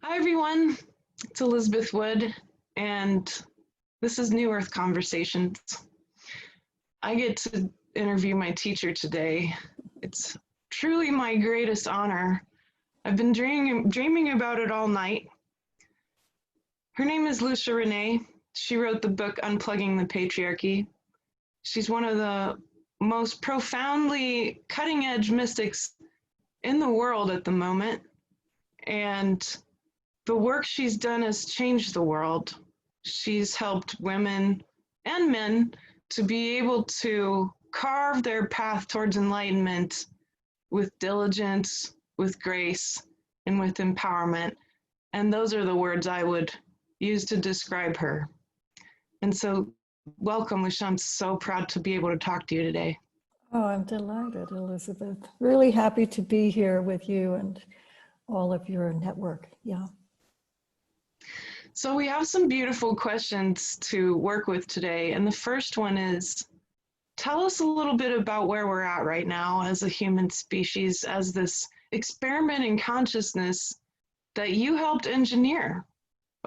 Hi, everyone. It's Elizabeth Wood, and this is New Earth Conversations. I get to interview my teacher today. It's truly my greatest honor. I've been dreaming about it all night. Her name is Lucia Rene. She wrote the book Unplugging the Patriarchy. She's one of the most profoundly cutting-edge mystics in the world at the moment, and the work she's done has changed the world. She's helped women and men to be able to carve their path towards enlightenment with diligence, with grace, and with empowerment. And those are the words I would use to describe her. And so, welcome, Lucia. I'm so proud to be able to talk to you today. Oh, I'm delighted, Elizabeth. Really happy to be here with you and all of your network. Yeah. So we have some beautiful questions to work with today. And the first one is, tell us a little bit about where we're at right now as a human species, as this experiment in consciousness that you helped engineer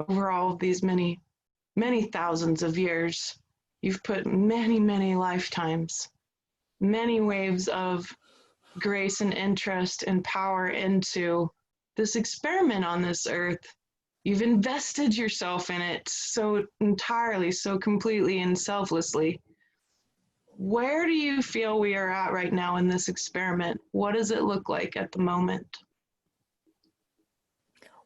over all of these many, many thousands of years. You've put many, many lifetimes, many waves of grace and interest and power into this experiment on this earth. You've invested yourself in it so entirely, so completely and selflessly. Where do you feel we are at right now in this experiment? What does it look like at the moment?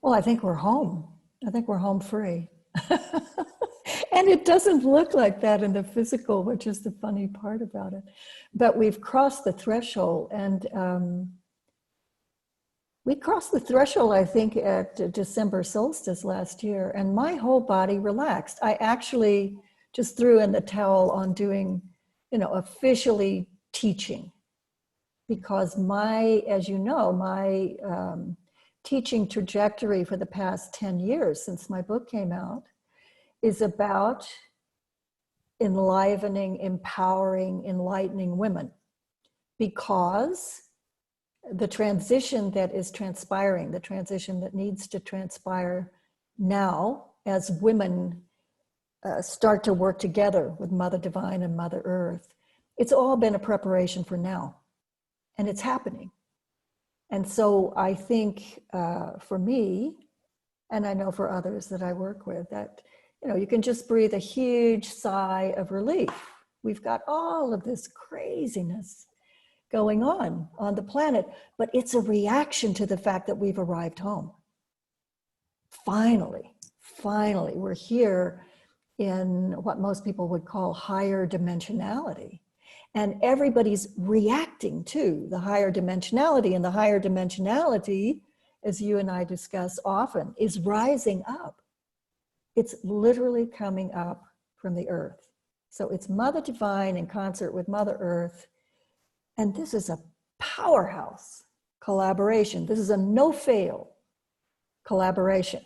Well, I think we're home. I think we're home free. And it doesn't look like that in the physical, which is the funny part about it. But we've crossed the threshold, and we crossed the threshold, I think, at December solstice last year, and my whole body relaxed. I actually just threw in the towel on doing, officially teaching, because as you know, my teaching trajectory for the past 10 years since my book came out is about enlivening, empowering, enlightening women, because the transition that is transpiring, the transition that needs to transpire now as women start to work together with Mother Divine and Mother Earth, it's all been a preparation for now, and it's happening. And so I think for me, and I know for others that I work with, that you can just breathe a huge sigh of relief. We've got all of this craziness going on the planet, but it's a reaction to the fact that we've arrived home. Finally, we're here in what most people would call higher dimensionality. And everybody's reacting to the higher dimensionality, and the higher dimensionality, as you and I discuss often, is rising up. It's literally coming up from the earth. So it's Mother Divine in concert with Mother Earth. And this is a powerhouse collaboration. This is a no-fail collaboration.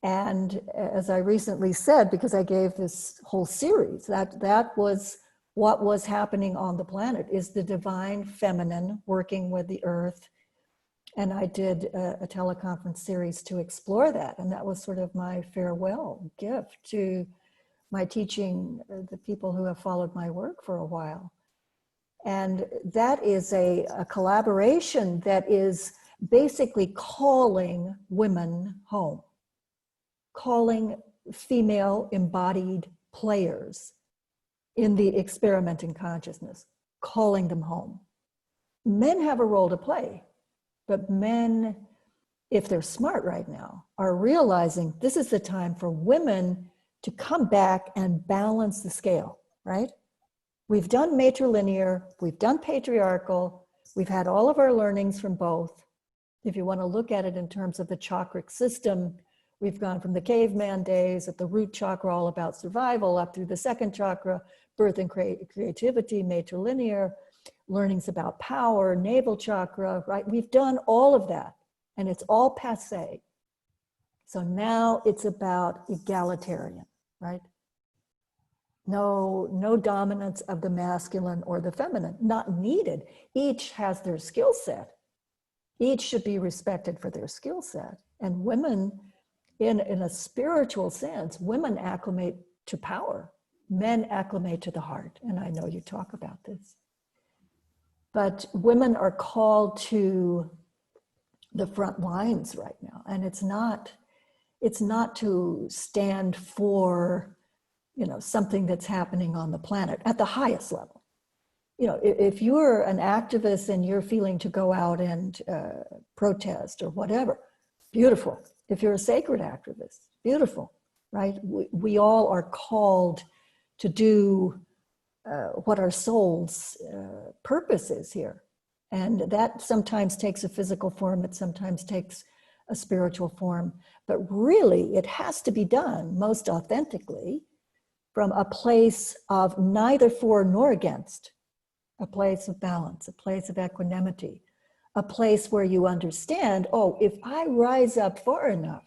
And as I recently said, because I gave this whole series, that was what was happening on the planet, is the divine feminine working with the earth. And I did a teleconference series to explore that. And that was sort of my farewell gift to my teaching, the people who have followed my work for a while. And that is a collaboration that is basically calling women home, calling female embodied players in the experiment in consciousness, calling them home. Men have a role to play, but men, if they're smart right now, are realizing this is the time for women to come back and balance the scale, right? We've done matrilinear, we've done patriarchal, we've had all of our learnings from both. If you want to look at it in terms of the chacric system, we've gone from the caveman days at the root chakra, all about survival, up through the second chakra, birth and creativity, matrilinear, learnings about power, navel chakra, right? We've done all of that, and it's all passé. So now it's about egalitarian, right? No dominance of the masculine or the feminine, not needed. Each has their skill set. Each should be respected for their skill set. And women, in a spiritual sense, women acclimate to power. Men acclimate to the heart. And I know you talk about this. But women are called to the front lines right now. And it's not to stand for, something that's happening on the planet at the highest level. If you're an activist and you're feeling to go out and protest or whatever, beautiful. If you're a sacred activist, beautiful, right? We all are called to do what our soul's purpose is here. And that sometimes takes a physical form, it sometimes takes a spiritual form, but really it has to be done most authentically from a place of neither for nor against, a place of balance, a place of equanimity, a place where you understand, if I rise up far enough,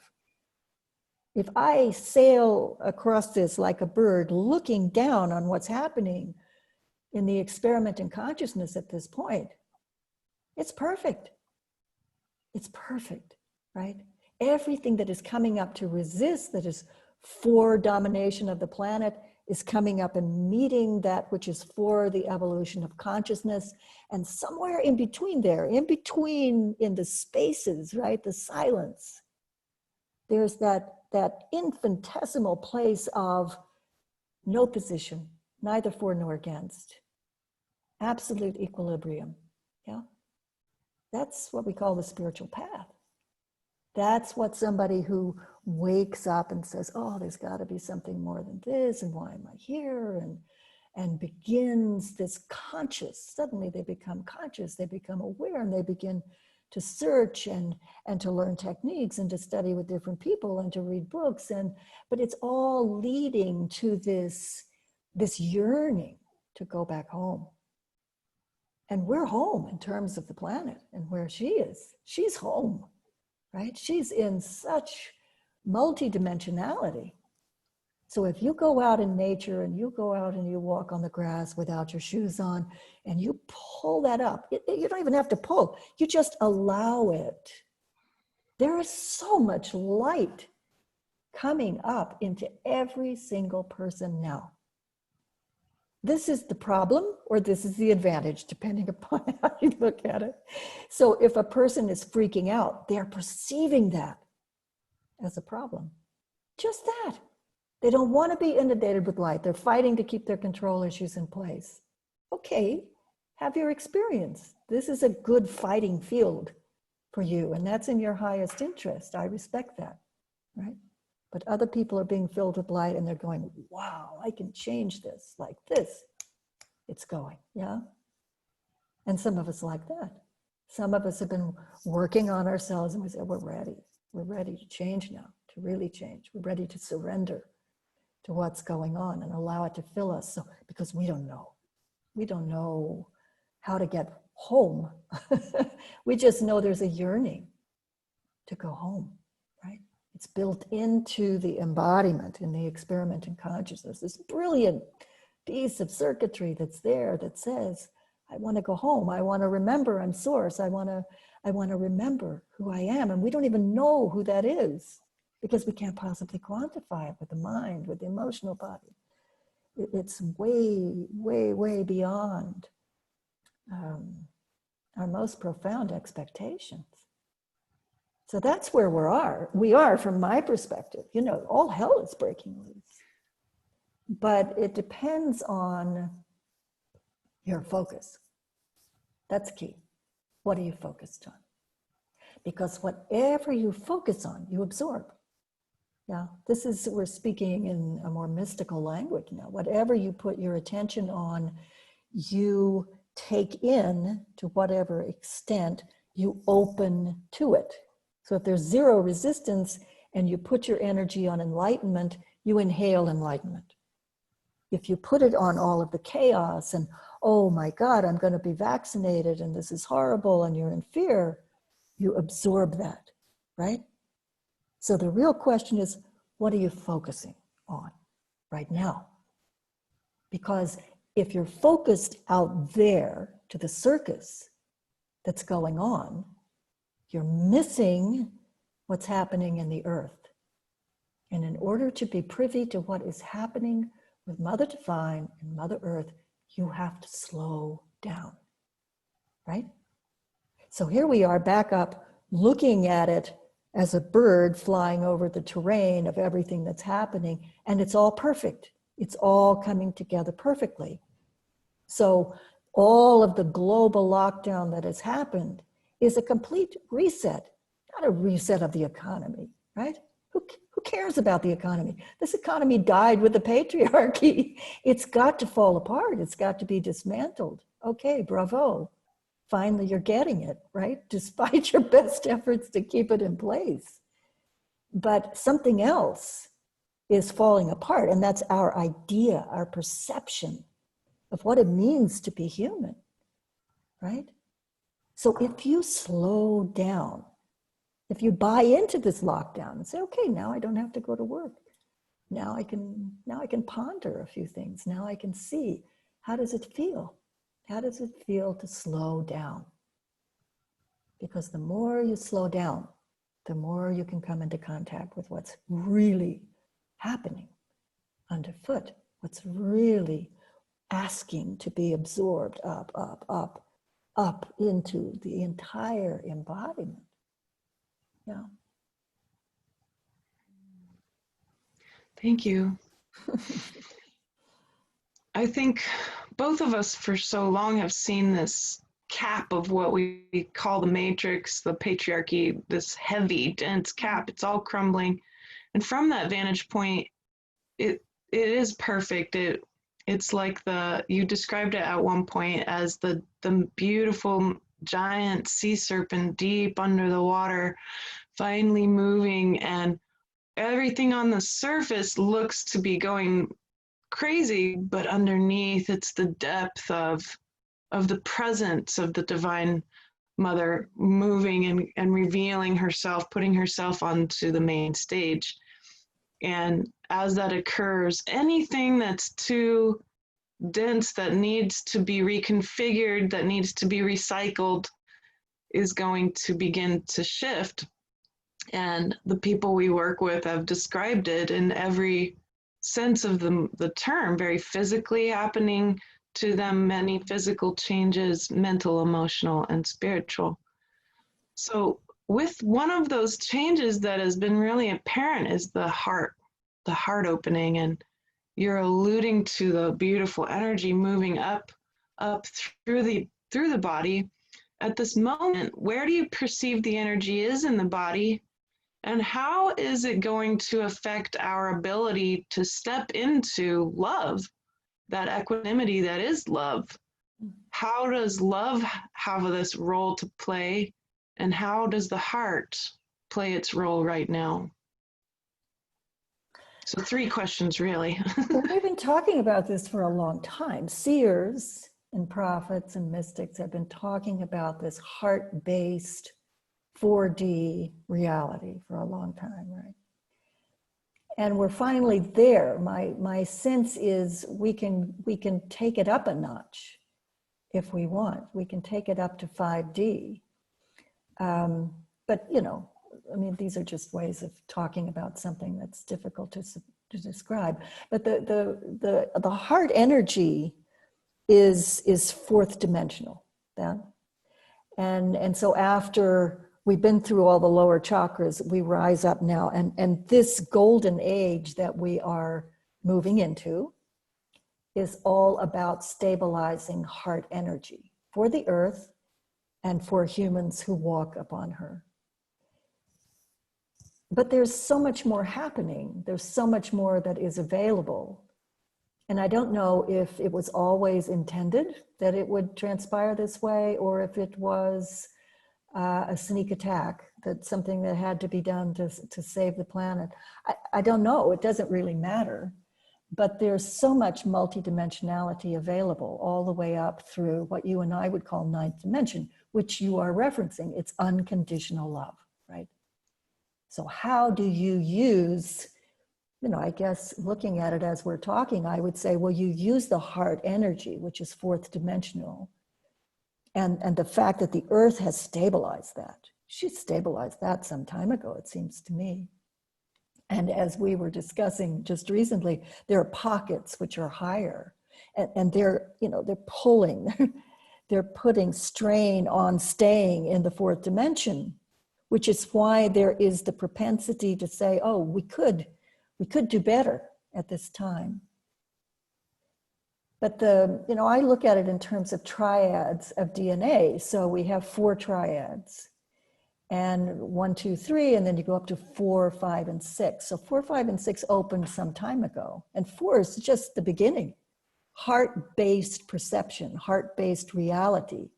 if I sail across this like a bird looking down on what's happening in the experiment in consciousness at this point, it's perfect. It's perfect, right? Everything that is coming up to resist, that is for domination of the planet, is coming up and meeting that which is for the evolution of consciousness. And somewhere in between there, in the spaces, right, the silence, there's that infinitesimal place of no position, neither for nor against, absolute equilibrium. Yeah, that's what we call the spiritual path. That's what somebody who wakes up and says, there's got to be something more than this, and why am I here? And begins this conscious, suddenly they become conscious, they become aware, and they begin to search and to learn techniques and to study with different people and to read books. But it's all leading to this yearning to go back home. And we're home in terms of the planet and where she is. She's home, right? She's in such multidimensionality. So if you go out in nature and you go out and you walk on the grass without your shoes on and you pull that up, you don't even have to pull, you just allow it. There is so much light coming up into every single person now. This is the problem, or this is the advantage, depending upon how you look at it. So if a person is freaking out, they're perceiving that as a problem. Just that. They don't want to be inundated with light. They're fighting to keep their control issues in place. Okay, have your experience. This is a good fighting field for you, and that's in your highest interest. I respect that, right? But other people are being filled with light and they're going, wow, I can change this like this. It's going, yeah? And some of us like that. Some of us have been working on ourselves and we say, we're ready. We're ready to change now, to really change. We're ready to surrender to what's going on and allow it to fill us. So, because we don't know. We don't know how to get home. We just know there's a yearning to go home, right? It's built into the embodiment in the experiment in consciousness. This brilliant piece of circuitry that's there that says, I want to go home. I want to remember I'm source. I want to remember who I am. And we don't even know who that is because we can't possibly quantify it with the mind, with the emotional body. It's way, way, way beyond our most profound expectations. So that's where we are from my perspective. All hell is breaking loose. But it depends on your focus. That's key. What are you focused on? Because whatever you focus on, you absorb. Yeah, we're speaking in a more mystical language now. Whatever you put your attention on, you take in to whatever extent you open to it. So if there's zero resistance and you put your energy on enlightenment, you inhale enlightenment. If you put it on all of the chaos and, oh my God, I'm going to be vaccinated and this is horrible and you're in fear, you absorb that, right? So the real question is, what are you focusing on right now? Because if you're focused out there to the circus that's going on, You're missing what's happening in the earth. And in order to be privy to what is happening with Mother Divine and Mother Earth, you have to slow down, right? So here we are back up looking at it as a bird flying over the terrain of everything that's happening, and it's all perfect. It's all coming together perfectly. So all of the global lockdown that has happened is a complete reset, not a reset of the economy, right? Who cares about the economy? This economy died with the patriarchy. It's got to fall apart. It's got to be dismantled. Okay, bravo. Finally, you're getting it, right? Despite your best efforts to keep it in place. But something else is falling apart, and that's our idea, our perception of what it means to be human, right? So if you slow down, if you buy into this lockdown and say, okay, now I don't have to go to work. Now I can ponder a few things. Now I can see, how does it feel? How does it feel to slow down? Because the more you slow down, the more you can come into contact with what's really happening underfoot, what's really asking to be absorbed up into the entire embodiment. Yeah. Thank you. I think both of us for so long have seen this cap of what we call the matrix, the patriarchy, this heavy, dense cap. It's all crumbling. And from that vantage point, it is perfect. It's like you described it at one point as the beautiful giant sea serpent deep under the water, finally moving, and everything on the surface looks to be going crazy, but underneath it's the depth of the presence of the Divine Mother moving and revealing herself, putting herself onto the main stage. And as that occurs, anything that's too dense, that needs to be reconfigured, that needs to be recycled, is going to begin to shift. And the people we work with have described it in every sense of the term, very physically happening to them, many physical changes, mental, emotional, and spiritual. So with one of those changes that has been really apparent is the heart opening, and you're alluding to the beautiful energy moving up through the body. At this moment, where do you perceive the energy is in the body? And how is it going to affect our ability to step into love, that equanimity that is love? How does love have this role to play? And how does the heart play its role right now? So 3 questions, really. Well, we've been talking about this for a long time. Seers and prophets and mystics have been talking about this heart-based 4D reality for a long time, right? And we're finally there. My sense is we can take it up a notch if we want. We can take it up to 5D. But you know, I mean, these are just ways of talking about something that's difficult to describe. But the heart energy is 4th dimensional, then. And so after we've been through all the lower chakras, we rise up now, and this golden age that we are moving into is all about stabilizing heart energy for the earth and for humans who walk upon her. But there's so much more happening. There's so much more that is available. And I don't know if it was always intended that it would transpire this way, or if it was a sneak attack, that's something that had to be done to save the planet. I don't know, it doesn't really matter. But there's so much multidimensionality available all the way up through what you and I would call 9th dimension, which you are referencing. It's unconditional love, right? So how do you use, you know, I guess looking at it as we're talking, I would say, well, you use the heart energy, which is 4th dimensional. And the fact that the earth has stabilized that. She stabilized that some time ago, it seems to me. And as we were discussing just recently, there are pockets which are higher, and they're, you know, they're pulling, they're putting strain on staying in the fourth dimension, which is why there is the propensity to say, oh, we could do better at this time. But you know, I look at it in terms of triads of DNA. So we have 4 triads, and 1, 2, 3, and then you go up to 4, 5, and 6. So 4, 5, and 6 opened some time ago, and 4 is just the beginning. Heart-based perception, heart-based reality,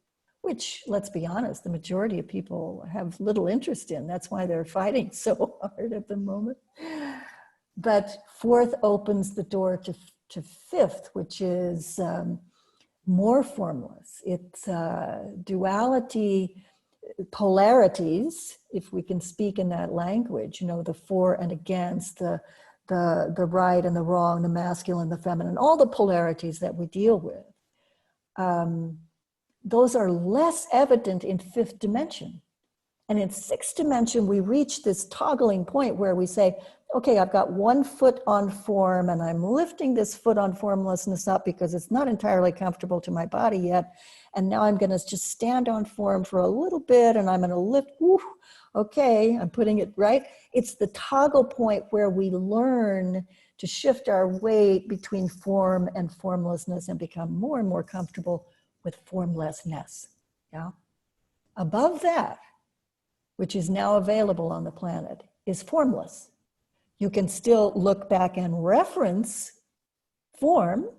which, let's be honest, the majority of people have little interest in. That's why they're fighting so hard at the moment. But 4th opens the door to 5th, which is more formless. It's duality, polarities, if we can speak in that language, you know, the for and against, the right and the wrong, the masculine, the feminine, all the polarities that we deal with. Those are less evident in 5th dimension. And in 6th dimension, we reach this toggling point where we say, okay, I've got 1 foot on form, and I'm lifting this foot on formlessness up because it's not entirely comfortable to my body yet. And now I'm going to just stand on form for a little bit, and I'm going to lift. Woo, okay, I'm putting it right. It's the toggle point where we learn to shift our weight between form and formlessness and become more and more comfortable with formlessness. Yeah. Above that, which is now available on the planet, is formless. You can still look back and reference form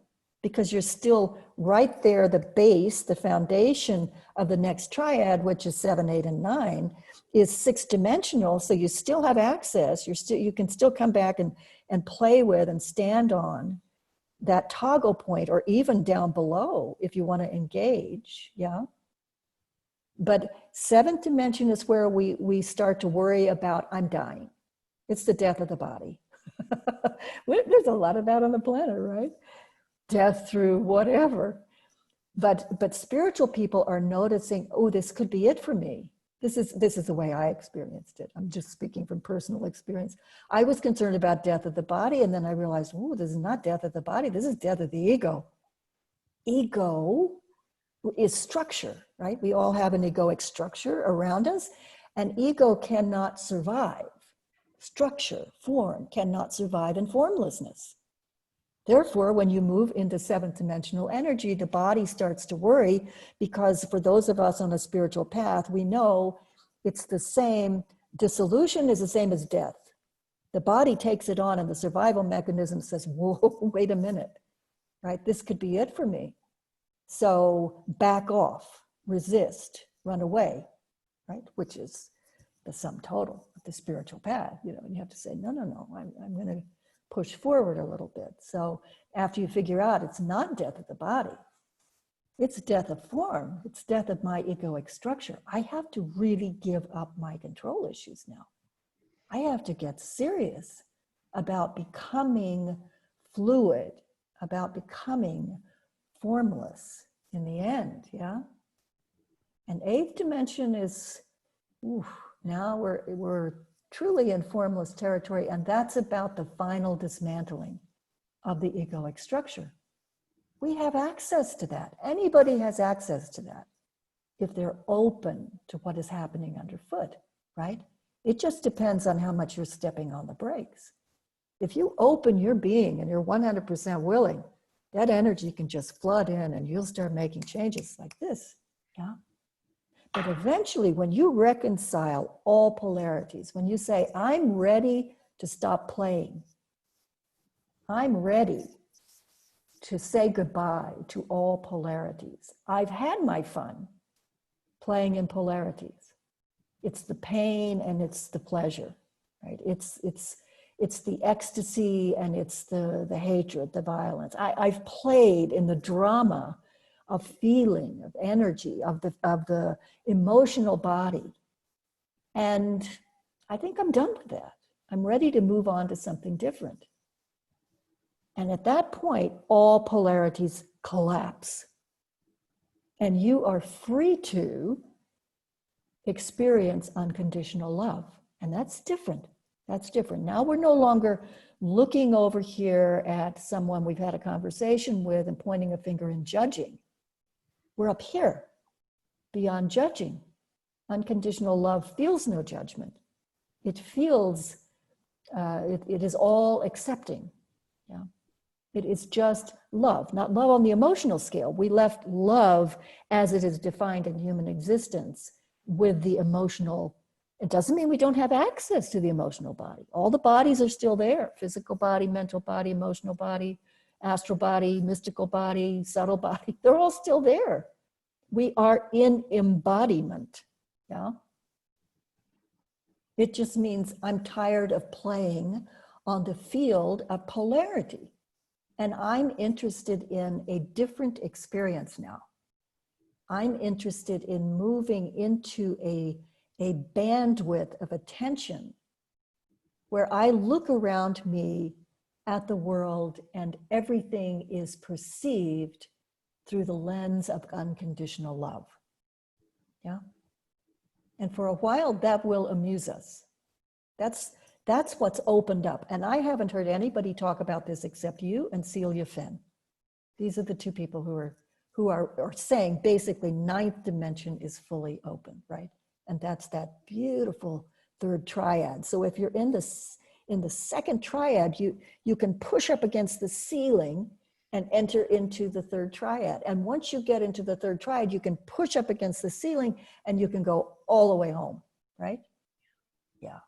because you're still right there, the base, the foundation of the next triad, which is 7, 8, and 9, is 6-dimensional. So you still have access. You can still come back and play with and stand on that toggle point, or even down below if you want to engage. Yeah. But 7th dimension is where we start to worry about, I'm dying. It's the death of the body. There's a lot of that on the planet, right? Death through whatever. But spiritual people are noticing, oh, this could be it for me. This is the way I experienced it. I'm just speaking from personal experience. I was concerned about death of the body, and then I realized, oh, this is not death of the body. This is death of the ego. Ego is structure, right? We all have an egoic structure around us, and ego cannot survive. Structure, form, cannot survive in formlessness. Therefore, when you move into 7th dimensional energy, the body starts to worry, because for those of us on a spiritual path, we know it's the same. Dissolution is the same as death. The body takes it on, and the survival mechanism says, whoa, wait a minute, right? This could be it for me. So back off, resist, run away, right? Which is the sum total of the spiritual path. You know, you have to say, no, I'm going to push forward a little bit. So after you figure out it's not death of the body, it's death of form, it's death of my egoic structure. I have to really give up my control issues now. I have to get serious about becoming fluid, about becoming formless in the end, yeah? And 8th dimension is, now we're truly in formless territory, and that's about the final dismantling of the egoic structure. We have access to that. Anybody has access to that if they're open to what is happening underfoot, right? It just depends on how much you're stepping on the brakes. If you open your being and you're 100% willing, that energy can just flood in and you'll start making changes like this, yeah? But eventually, when you reconcile all polarities, when you say, I'm ready to stop playing, I'm ready to say goodbye to all polarities. I've had my fun playing in polarities. It's the pain and it's the pleasure, right? It's the ecstasy and it's the hatred, the violence. I've played in the drama of feeling, of energy, of the emotional body. And I think I'm done with that. I'm ready to move on to something different. And at that point, all polarities collapse. And you are free to experience unconditional love. And that's different. That's different. Now we're no longer looking over here at someone we've had a conversation with and pointing a finger and judging. We're up here, beyond judging. Unconditional love feels no judgment. It feels, it is all accepting. Yeah. It is just love, not love on the emotional scale. We left love as it is defined in human existence with the emotional. It doesn't mean we don't have access to the emotional body. All the bodies are still there. Physical body, mental body, emotional body, astral body, mystical body, subtle body. They're all still there. We are in embodiment. Yeah. It just means I'm tired of playing on the field of polarity. And I'm interested in a different experience now. I'm interested in moving into a bandwidth of attention where I look around me at the world and everything is perceived through the lens of unconditional love. Yeah. And for a while that will amuse us. That's what's opened up. And I haven't heard anybody talk about this except you and Celia Finn. These are the two people who are saying basically ninth dimension is fully open, right? And that's that beautiful third triad. So if you're in the second triad, you can push up against the ceiling and enter into the third triad. And once you get into the third triad, you can push up against the ceiling and you can go all the way home, right? Yeah.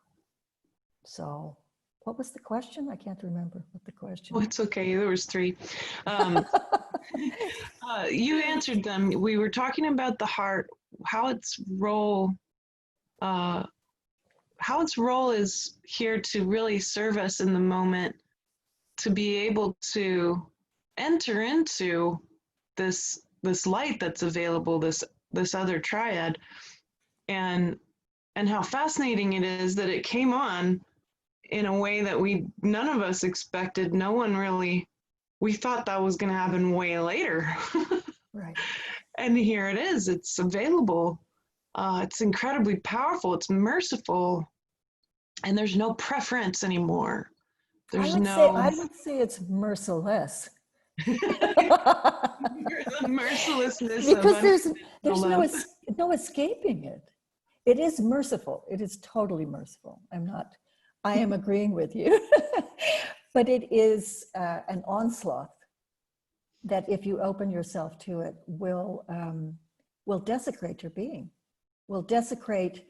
So what was the question? I can't remember what the question was. Oh, it's okay. There was three. You answered them. We were talking about the heart, how its role is here to really serve us in the moment, to be able to enter into this light that's available, this other triad, and how fascinating it is that it came on in a way that none of us expected. No one really, we thought that was going to happen way later. Right. And here it is. It's available. It's incredibly powerful. It's merciful, and there's no preference anymore. I would say it's merciless. The mercilessness because there's no escaping it. It is merciful. It is totally merciful. I am agreeing with you. But it is an onslaught that if you open yourself to it will desecrate your being, will desecrate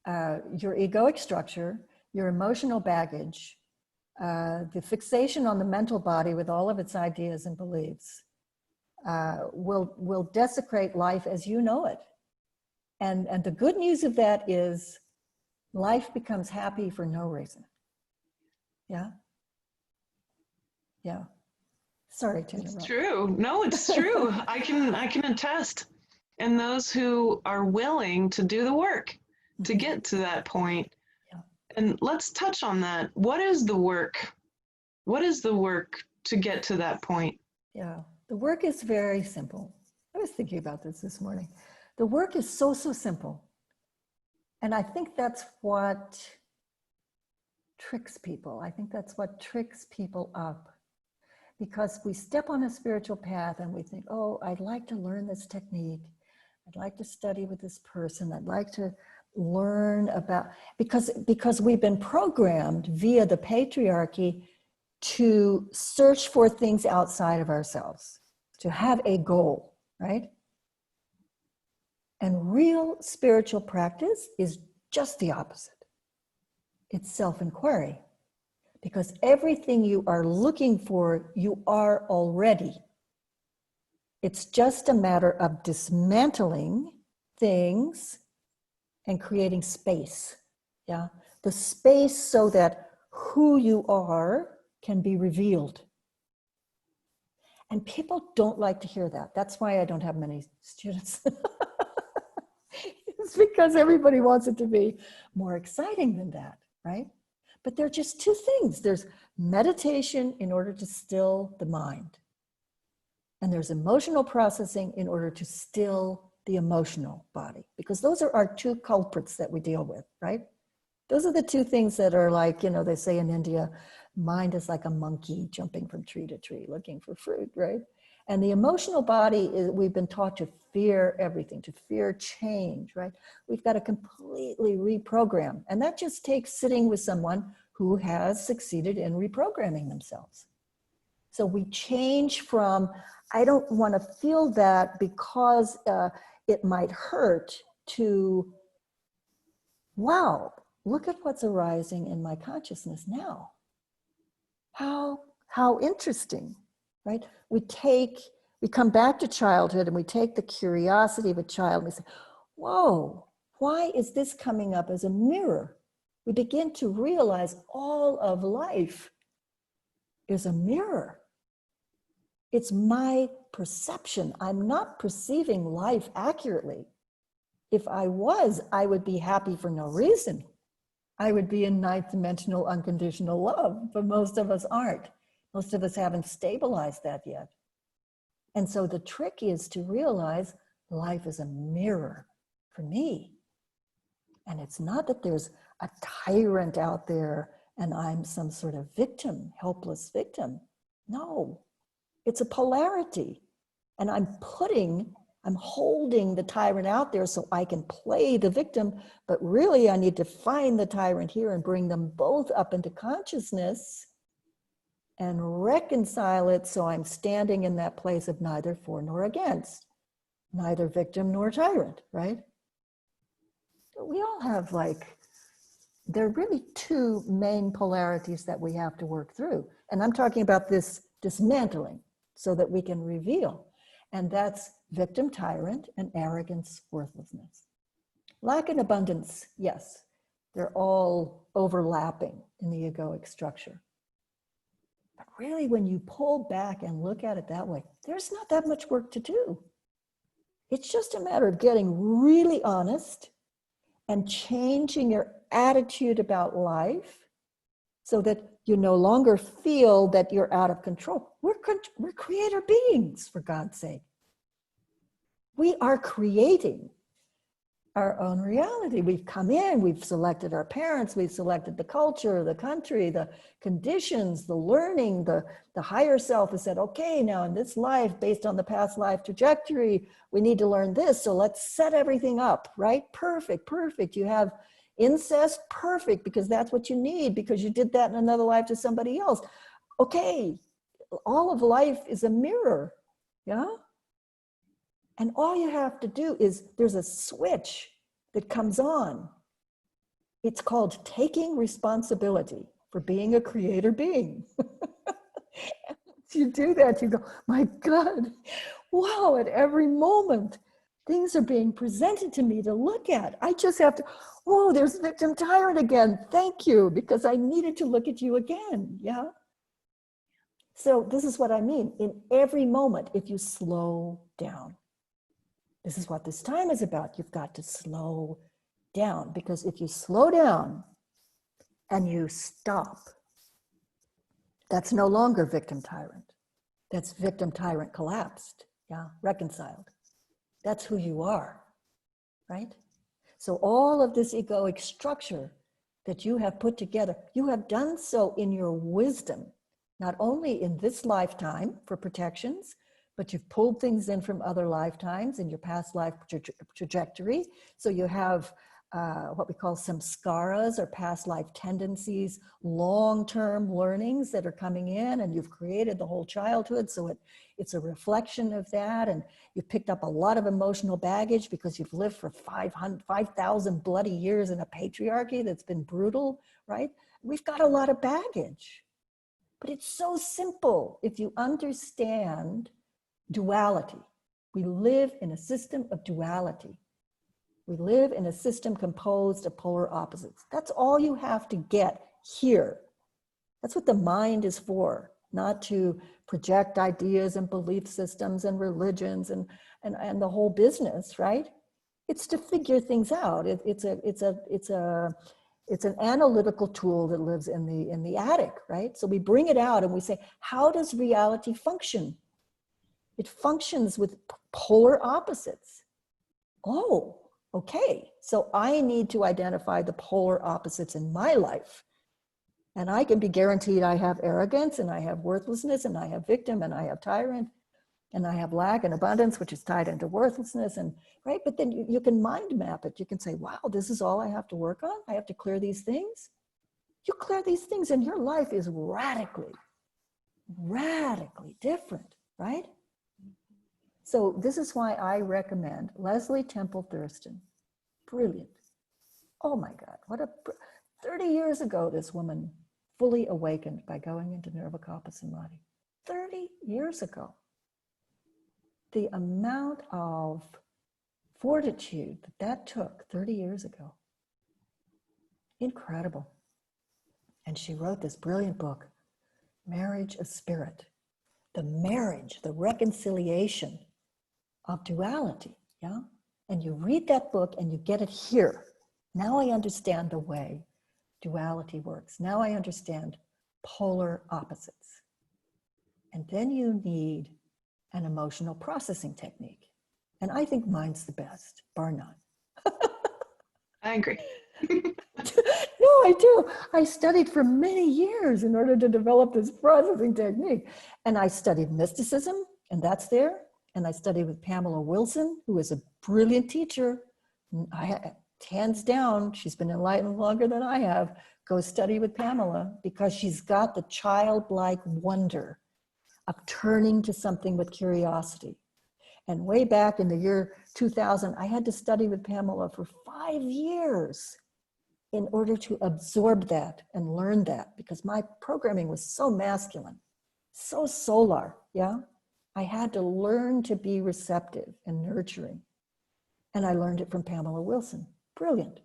your egoic structure, your emotional baggage, the fixation on the mental body with all of its ideas and beliefs, will desecrate life as you know it. And the good news of that is life becomes happy for no reason. Yeah. Yeah. Sorry to interrupt. It's true. No, it's true. I can attest. And those who are willing to do the work to get to that point. Yeah. And let's touch on that. What is the work? What is the work to get to that point? Yeah. The work is very simple. I was thinking about this morning. The work is so simple. And I think that's what tricks people. I think that's what tricks people up. Because we step on a spiritual path and we think, oh, I'd like to learn this technique. I'd like to study with this person. I'd like to learn about, because we've been programmed via the patriarchy to search for things outside of ourselves, to have a goal, right? And real spiritual practice is just the opposite. It's self-inquiry. Because everything you are looking for, you are already. It's just a matter of dismantling things and creating space. Yeah, the space so that who you are can be revealed. And people don't like to hear that. That's why I don't have many students. It's because everybody wants it to be more exciting than that, right? But there are just two things. There's meditation in order to still the mind. And there's emotional processing in order to still the emotional body, because those are our two culprits that we deal with, right? Those are the two things that are like, you know, they say in India, mind is like a monkey jumping from tree to tree looking for fruit, right? And the emotional body is, we've been taught to fear everything, to fear change, right? We've got to completely reprogram. And that just takes sitting with someone who has succeeded in reprogramming themselves. So we change from, I don't want to feel that because it might hurt, to, wow, look at what's arising in my consciousness now. How interesting, right? We come back to childhood and we take the curiosity of a child and we say, whoa, why is this coming up as a mirror? We begin to realize all of life is a mirror. It's my perception. I'm not perceiving life accurately. If I was, I would be happy for no reason. I would be in ninth dimensional unconditional love, but most of us aren't. Most of us haven't stabilized that yet. And so the trick is to realize life is a mirror for me. And it's not that there's a tyrant out there and I'm some sort of victim, helpless victim. No, it's a polarity. And I'm holding the tyrant out there so I can play the victim, but really I need to find the tyrant here and bring them both up into consciousness and reconcile it so I'm standing in that place of neither for nor against, neither victim nor tyrant, right? But we all have there are really two main polarities that we have to work through. And I'm talking about this dismantling so that we can reveal. And that's victim tyrant and arrogance worthlessness. Lack and abundance, yes, they're all overlapping in the egoic structure. But really, when you pull back and look at it that way, there's not that much work to do. It's just a matter of getting really honest and changing your attitude about life so that you no longer feel that you're out of control. We're creator beings, for God's sake. We are creating our own reality. We've come in, we've selected our parents, we've selected the culture, the country, the conditions, the learning, the higher self has said, okay, now in this life, based on the past life trajectory, we need to learn this. So let's set everything up, right? Perfect, perfect. You have incest, perfect, because that's what you need, because you did that in another life to somebody else. Okay, all of life is a mirror, yeah? And all you have to do is, there's a switch that comes on. It's called taking responsibility for being a creator being. Once you do that, you go, my God, wow, at every moment, things are being presented to me to look at. I just have to, whoa, there's victim tyrant again. Thank you, because I needed to look at you again, yeah? So this is what I mean. In every moment, if you slow down, this is what this time is about. You've got to slow down, because if you slow down and you stop, that's no longer victim tyrant. That's victim tyrant collapsed, yeah, reconciled. That's who you are, right? So all of this egoic structure that you have put together, you have done so in your wisdom, not only in this lifetime for protections, but you've pulled things in from other lifetimes in your past life trajectory. So you have what we call samskaras, or past life tendencies, long-term learnings that are coming in, and you've created the whole childhood. So it's a reflection of that. And you've picked up a lot of emotional baggage because you've lived for 5,000 bloody years in a patriarchy that's been brutal, right? We've got a lot of baggage, but it's so simple if you understand duality. We live in a system of duality. We live in a system composed of polar opposites. That's all you have to get here. That's what the mind is for, not to project ideas and belief systems and religions and the whole business, right? It's to figure things out. It's an analytical tool that lives in the attic, right? So we bring it out and we say, how does reality function? It functions with polar opposites. oh, okay. So I need to identify the polar opposites in my life. And I can be guaranteed I have arrogance, and I have worthlessness, and I have victim, and I have tyrant, and I have lack and abundance, which is tied into worthlessness. And right, but then you can mind map it. You can say, wow, this is all I have to work on. I have to clear these things. You clear these things and your life is radically, radically different, right? So this is why I recommend Leslie Temple Thurston. Brilliant. Oh my God, 30 years ago, this woman fully awakened by going into Nirvikalpa Samadhi. 30 years ago. The amount of fortitude that took 30 years ago. Incredible. And she wrote this brilliant book, Marriage of Spirit. The marriage, the reconciliation of duality, yeah? And you read that book and you get it here. Now I understand the way duality works. Now I understand polar opposites. And then you need an emotional processing technique. And I think mine's the best, bar none. I agree. No, I do. I studied for many years in order to develop this processing technique. And I studied mysticism, and that's there. And I studied with Pamela Wilson, who is a brilliant teacher. Hands down, she's been enlightened longer than I have. Go study with Pamela, because she's got the childlike wonder of turning to something with curiosity. And way back in the year 2000, I had to study with Pamela for 5 years in order to absorb that and learn that, because my programming was so masculine, so solar, yeah? I had to learn to be receptive and nurturing. And I learned it from Pamela Wilson. Brilliant.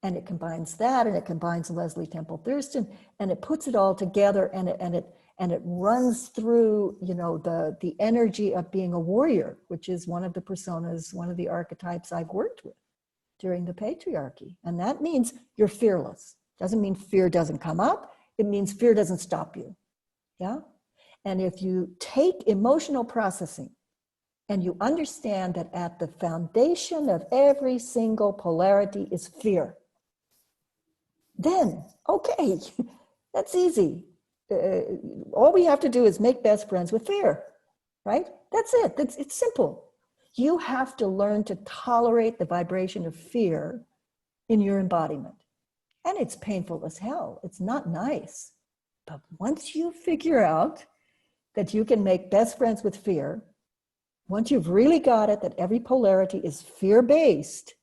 And it combines that, and it combines Leslie Temple Thurston, and it puts it all together, and it runs through, you know, the energy of being a warrior, which is one of the personas, one of the archetypes I've worked with during the patriarchy. And that means you're fearless. Doesn't mean fear doesn't come up. It means fear doesn't stop you. Yeah. And if you take emotional processing and you understand that at the foundation of every single polarity is fear, then, okay, that's easy. All we have to do is make best friends with fear, right? That's it. It's simple. You have to learn to tolerate the vibration of fear in your embodiment. And it's painful as hell. It's not nice. But once you figure out that you can make best friends with fear, once you've really got it, that every polarity is fear-based,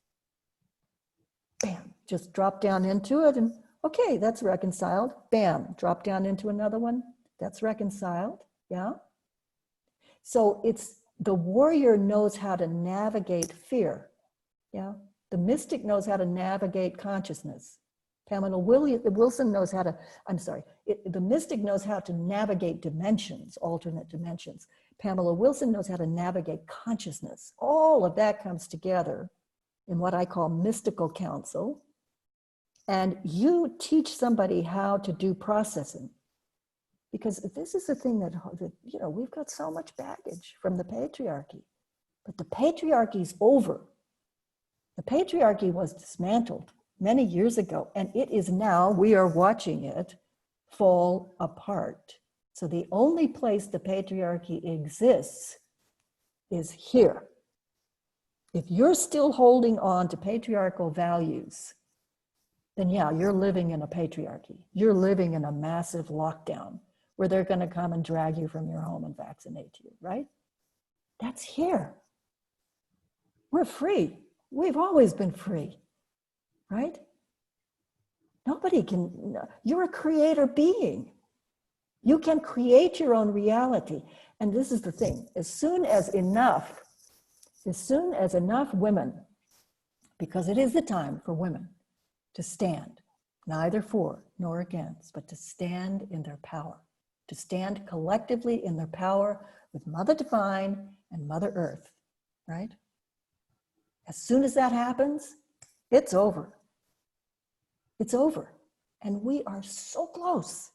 bam, just drop down into it and, okay, that's reconciled. Bam, drop down into another one. That's reconciled, yeah? So the warrior knows how to navigate fear, yeah? The mystic knows how to navigate consciousness. Pamela Wilson knows how to, the mystic knows how to navigate dimensions, alternate dimensions. Pamela Wilson knows how to navigate consciousness. All of that comes together in what I call mystical counsel. And you teach somebody how to do processing. Because this is the thing that, you know, we've got so much baggage from the patriarchy. But the patriarchy is over. The patriarchy was dismantled many years ago, and it is now, we are watching it fall apart. So the only place the patriarchy exists is here. If you're still holding on to patriarchal values, then yeah, you're living in a patriarchy. You're living in a massive lockdown where they're going to come and drag you from your home and vaccinate you, right? That's here. We're free. We've always been free, right? Nobody can, you're a creator being. You can create your own reality. And this is the thing, as soon as enough women, because it is the time for women to stand, neither for nor against, but to stand in their power, to stand collectively in their power with Mother Divine and Mother Earth, right? As soon as that happens, it's over. It's over. And we are so close.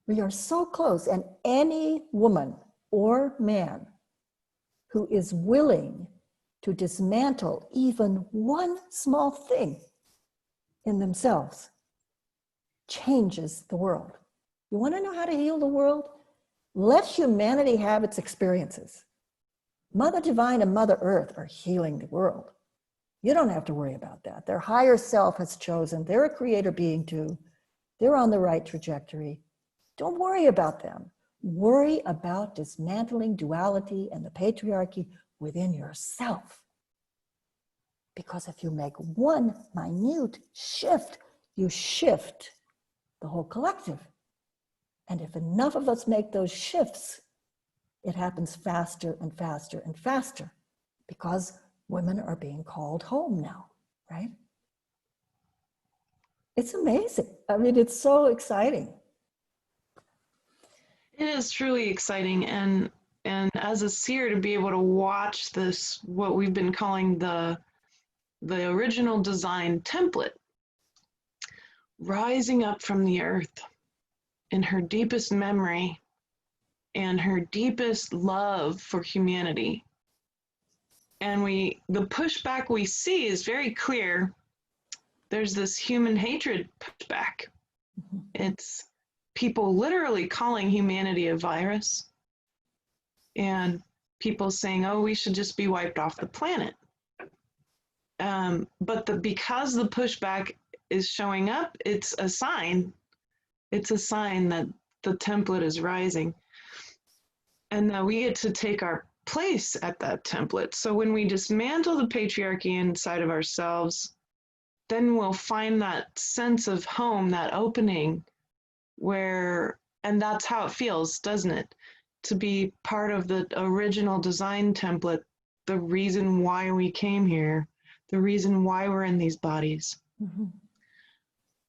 We are so close. And any woman or man who is willing to dismantle even one small thing in themselves changes the world. You want to know how to heal the world? Let humanity have its experiences. Mother Divine and Mother Earth are healing the world. You don't have to worry about that. Their higher self has chosen. They're a creator being too. They're on the right trajectory. Don't worry about them. Worry about dismantling duality and the patriarchy within yourself. Because if you make one minute shift, you shift the whole collective. And if enough of us make those shifts, it happens faster and faster and faster, because women are being called home now, right? It's amazing. I mean, it's so exciting. It is truly exciting, and as a seer, to be able to watch this, what we've been calling the original design template, rising up from the earth in her deepest memory and her deepest love for humanity. And the pushback we see is very clear. There's this human hatred pushback. It's people literally calling humanity a virus, and people saying, oh, we should just be wiped off the planet. But because the pushback is showing up, it's a sign. It's a sign that the template is rising, and that we get to take our place at that template. So when we dismantle the patriarchy inside of ourselves, then we'll find that sense of home, that opening and that's how it feels, doesn't it? To be part of the original design template, the reason why we came here, the reason why we're in these bodies.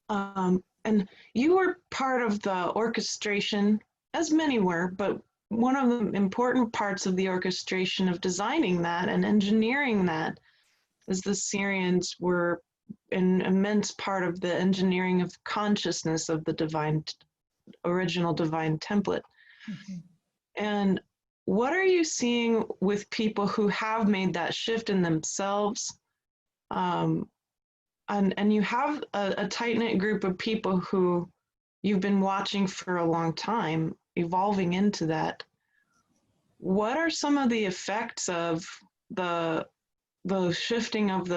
And you were part of the orchestration, as many were, but one of the important parts of the orchestration of designing that and engineering that is the Syrians were an immense part of the engineering of consciousness of the original divine template. And what are you seeing with people who have made that shift in themselves? And you have a tight-knit group of people who you've been watching for a long time, evolving into that. What are some of the effects of the shifting of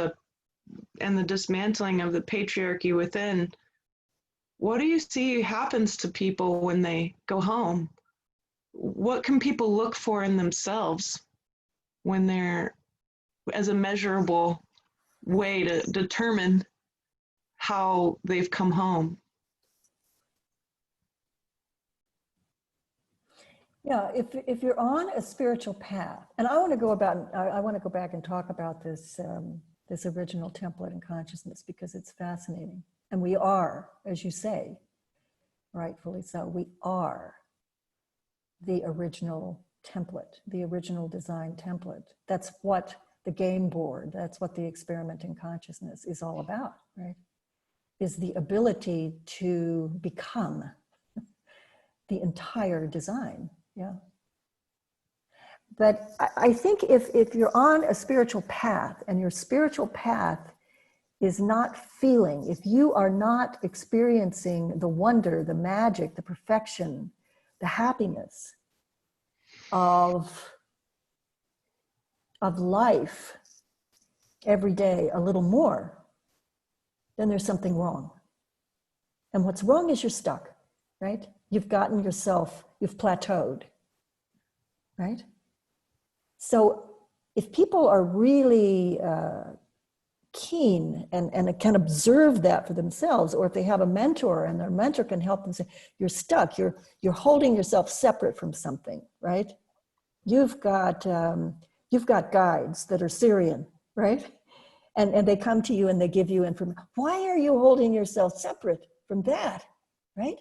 and the dismantling of the patriarchy within? What do you see happens to people when they go home? What can people look for in themselves when they're, as a measurable way to determine how they've come home? Yeah, if you're on a spiritual path, and I want to go back and talk about this this original template in consciousness, because it's fascinating. And we are, as you say, rightfully so, we are the original template, the original design template. That's what the game board, that's what the experiment in consciousness is all about, right? Is the ability to become the entire design. Yeah. But I think if you're on a spiritual path and your spiritual path is not feeling, if you are not experiencing the wonder, the magic, the perfection, the happiness of life every day a little more, then there's something wrong. And what's wrong is you're stuck, right? You've gotten yourself, you've plateaued, right? So if people are really keen and can observe that for themselves, or if they have a mentor and their mentor can help them say, you're stuck, you're holding yourself separate from something, right? You've got guides that are Syrian, right? And they come to you and they give you information. Why are you holding yourself separate from that, right?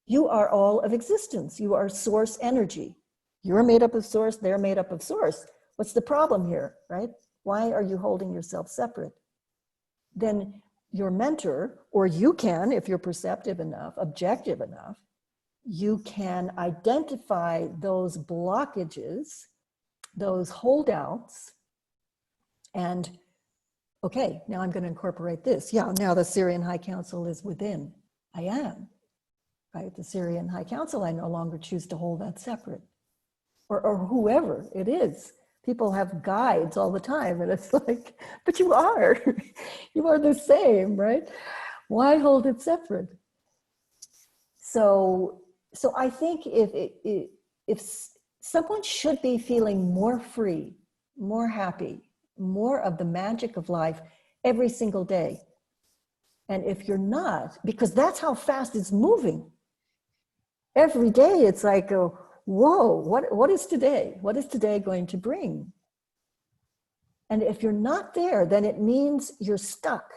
You are all of existence. You are source energy. You're made up of source, they're made up of source. What's the problem here, right? Why are you holding yourself separate? Then your mentor, or you can, if you're perceptive enough, objective enough, you can identify those blockages those holdouts and, okay, now I'm going to incorporate this. Yeah, now the Syrian High Council is within. I am, right? The Syrian High Council, I no longer choose to hold that separate. Or whoever it is. People have guides all the time, and it's like, but you are the same, right? Why hold it separate? So I think if someone should be feeling more free, more happy, more of the magic of life every single day. And if you're not, because that's how fast it's moving. Every day it's like, whoa, what is today? What is today going to bring? And if you're not there, then it means you're stuck.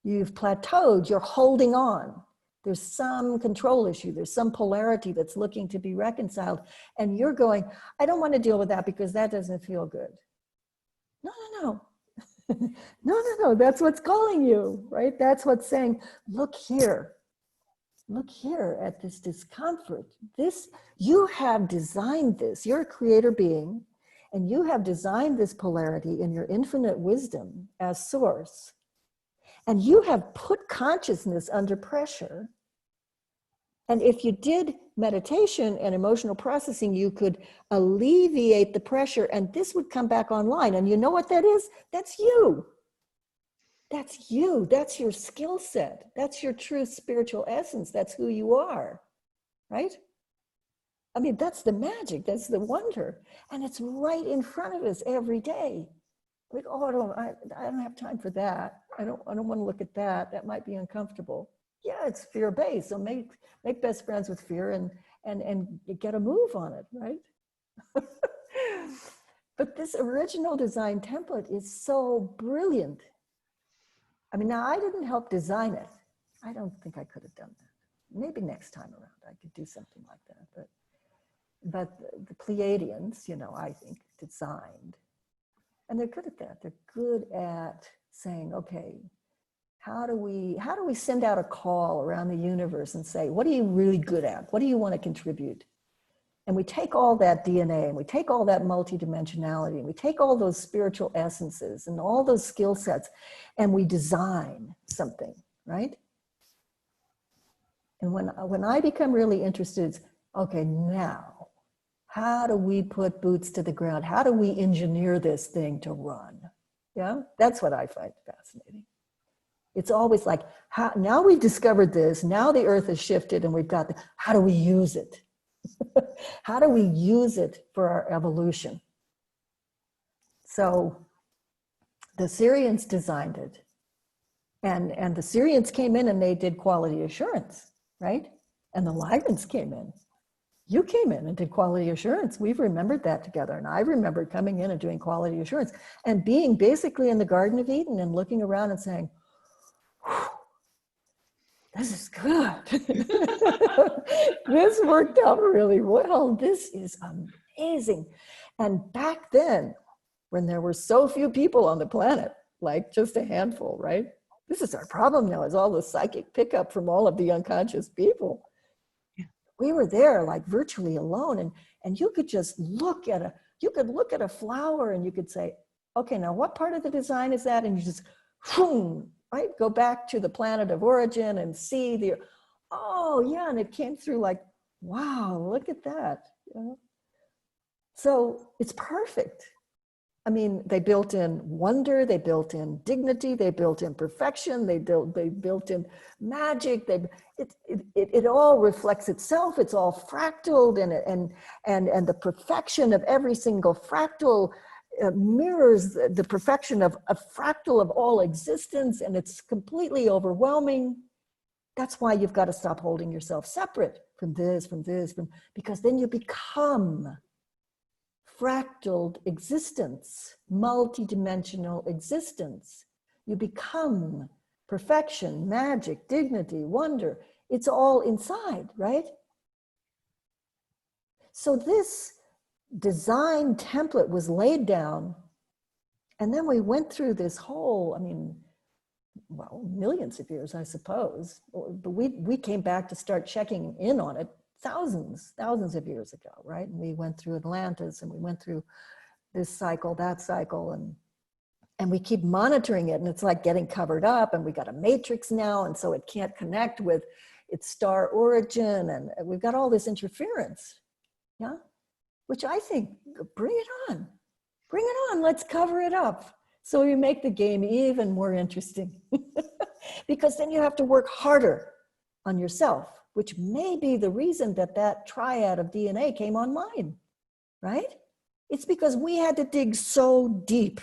You've plateaued, you're holding on. There's some control issue. There's some polarity that's looking to be reconciled. And you're going, I don't want to deal with that because that doesn't feel good. No. No. That's what's calling you, right? That's what's saying, look here. Look here at this discomfort. You have designed this. You're a creator being, and you have designed this polarity in your infinite wisdom as source. And you have put consciousness under pressure. And if you did meditation and emotional processing, you could alleviate the pressure, and this would come back online. And you know what that is? That's you. That's you. That's your skill set. That's your true spiritual essence. That's who you are, right? I mean, that's the magic. That's the wonder. And it's right in front of us every day. Like, oh, I don't have time for that. I don't want to look at that. That might be uncomfortable. Yeah, it's fear-based. So make best friends with fear and get a move on it, right? But this original design template is so brilliant. I mean, now I didn't help design it. I don't think I could have done that. Maybe next time around I could do something like that. But the Pleiadians, I think designed. And they're good at that. They're good at saying, okay, how do we send out a call around the universe and say, what are you really good at? What do you want to contribute? And we take all that DNA and we take all that multidimensionality and we take all those spiritual essences and all those skill sets and we design something, right? And when I become really interested, it's, okay, now, how do we put boots to the ground? How do we engineer this thing to run? Yeah, that's what I find fascinating. It's always like, now we've discovered this, now the earth has shifted and we've got how do we use it? How do we use it for our evolution? So the Syrians designed it. And the Syrians came in and they did quality assurance, right? And the Lyrans came in. You came in and did quality assurance. We've remembered that together. And I remember coming in and doing quality assurance and being basically in the Garden of Eden and looking around and saying, this is good. This worked out really well. This is amazing. And back then, when there were so few people on the planet, like just a handful, right? This is our problem now, is all the psychic pickup from all of the unconscious people. Yeah. We were there like virtually alone, and you could just look at a flower and you could say, okay, now what part of the design is that? And you just, boom, right? Go back to the planet of origin and see oh yeah, and it came through like, wow, look at that. Yeah. So it's perfect. I mean, they built in wonder, they built in dignity, they built in perfection, they built in magic. It all reflects itself. It's all fractaled, and the perfection of every single fractal mirrors the perfection of a fractal of all existence, and it's completely overwhelming. That's why you've got to stop holding yourself separate from this, because then you become fractaled existence, multidimensional existence. You become perfection, magic, dignity, wonder. It's all inside, right? So this design template was laid down, and then we went through this whole, millions of years, I suppose. But we came back to start checking in on it thousands of years ago, right? And we went through Atlantis, and we went through this cycle, that cycle, and we keep monitoring it, and it's like getting covered up, and we got a matrix now, and so it can't connect with its star origin, and we've got all this interference, yeah? Which I think, bring it on, let's cover it up. So you make the game even more interesting. Because then you have to work harder on yourself, which may be the reason that that triad of DNA came online, right? It's because we had to dig so deep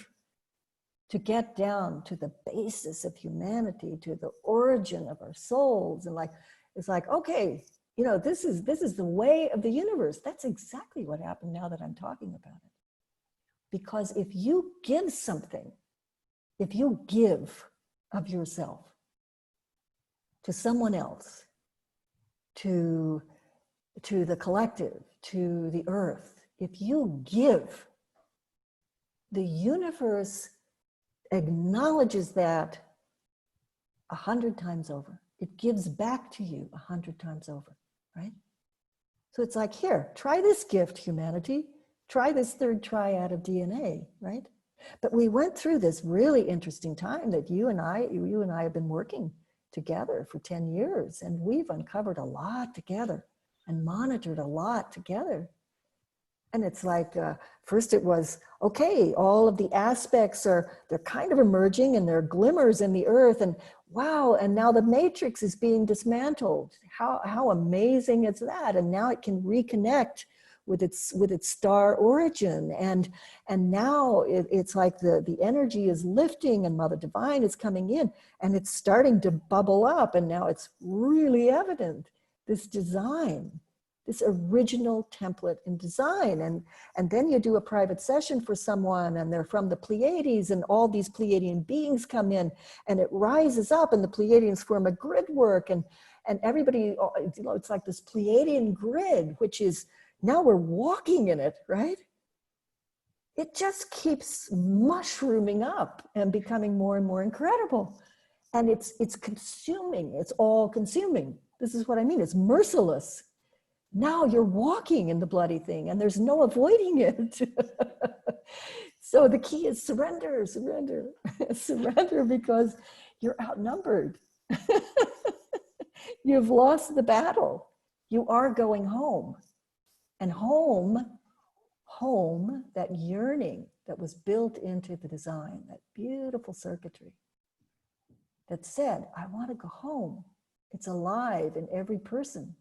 to get down to the basis of humanity, to the origin of our souls. And like, it's like, okay, you know, this is the way of the universe. That's exactly what happened now that I'm talking about it. Because if you give something, if you give of yourself to someone else, to the collective, to the earth, if you give, the universe acknowledges that 100 times over. It gives back to you 100 times over, right? So it's like, here, try this gift, humanity. Try this third triad of DNA, right? But we went through this really interesting time that you and I have been working together for 10 years, and we've uncovered a lot together and monitored a lot together. And it's like, first it was, okay, all of the aspects they're kind of emerging, and there are glimmers in the earth, and wow, and now the matrix is being dismantled. How amazing is that? And now it can reconnect with its star origin. And now it's like the energy is lifting, and Mother Divine is coming in, and it's starting to bubble up, and now it's really evident, this design, this original template in design. And then you do a private session for someone, and they're from the Pleiades, and all these Pleiadian beings come in, and it rises up, and the Pleiadians form a grid work, and everybody, you know, it's like this Pleiadian grid, which is, now we're walking in it, right? It just keeps mushrooming up and becoming more and more incredible. And it's consuming, it's all consuming. This is what I mean, it's merciless. Now you're walking in the bloody thing, and there's no avoiding it. So the key is surrender, surrender, surrender, because you're outnumbered. You've lost the battle. You are going home. And home, that yearning that was built into the design, that beautiful circuitry that said, I want to go home. It's alive in every person.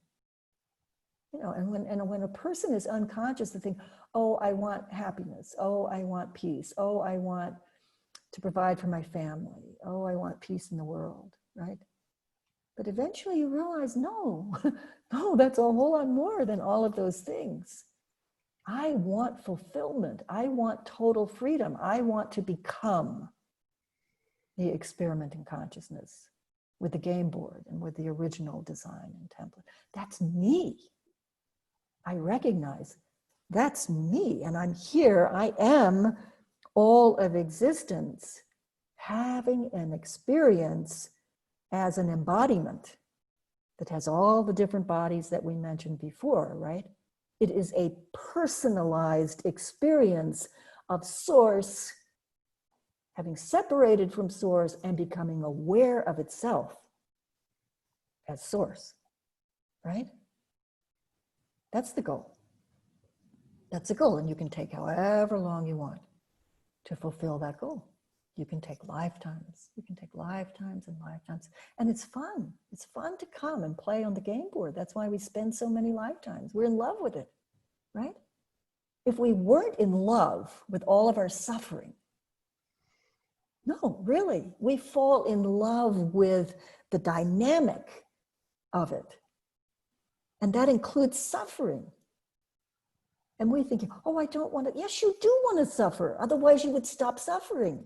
You know, and when a person is unconscious, they think, oh, I want happiness. Oh, I want peace. Oh, I want to provide for my family. Oh, I want peace in the world, right? But eventually you realize, no, no, that's a whole lot more than all of those things. I want fulfillment. I want total freedom. I want to become the experimenting consciousness with the game board and with the original design and template. That's me. I recognize that's me, and I'm here. I am all of existence, having an experience as an embodiment that has all the different bodies that we mentioned before, right? It is a personalized experience of source, having separated from source and becoming aware of itself as source, right? That's the goal. That's the goal, and you can take however long you want to fulfill that goal. You can take lifetimes. You can take lifetimes and lifetimes. And it's fun. It's fun to come and play on the game board. That's why we spend so many lifetimes. We're in love with it, right? If we weren't in love with all of our suffering, no, really, we fall in love with the dynamic of it. And that includes suffering. And we think, oh, I don't want to. Yes, you do want to suffer. Otherwise, you would stop suffering.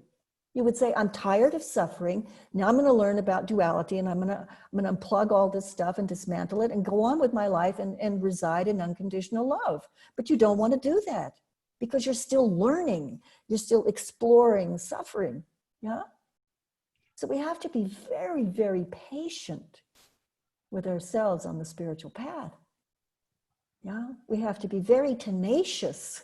You would say, I'm tired of suffering. Now I'm going to learn about duality, and I'm going to unplug all this stuff and dismantle it and go on with my life and reside in unconditional love. But you don't want to do that because you're still learning. You're still exploring suffering. Yeah. So we have to be very, very patient with ourselves on the spiritual path. Yeah, we have to be very tenacious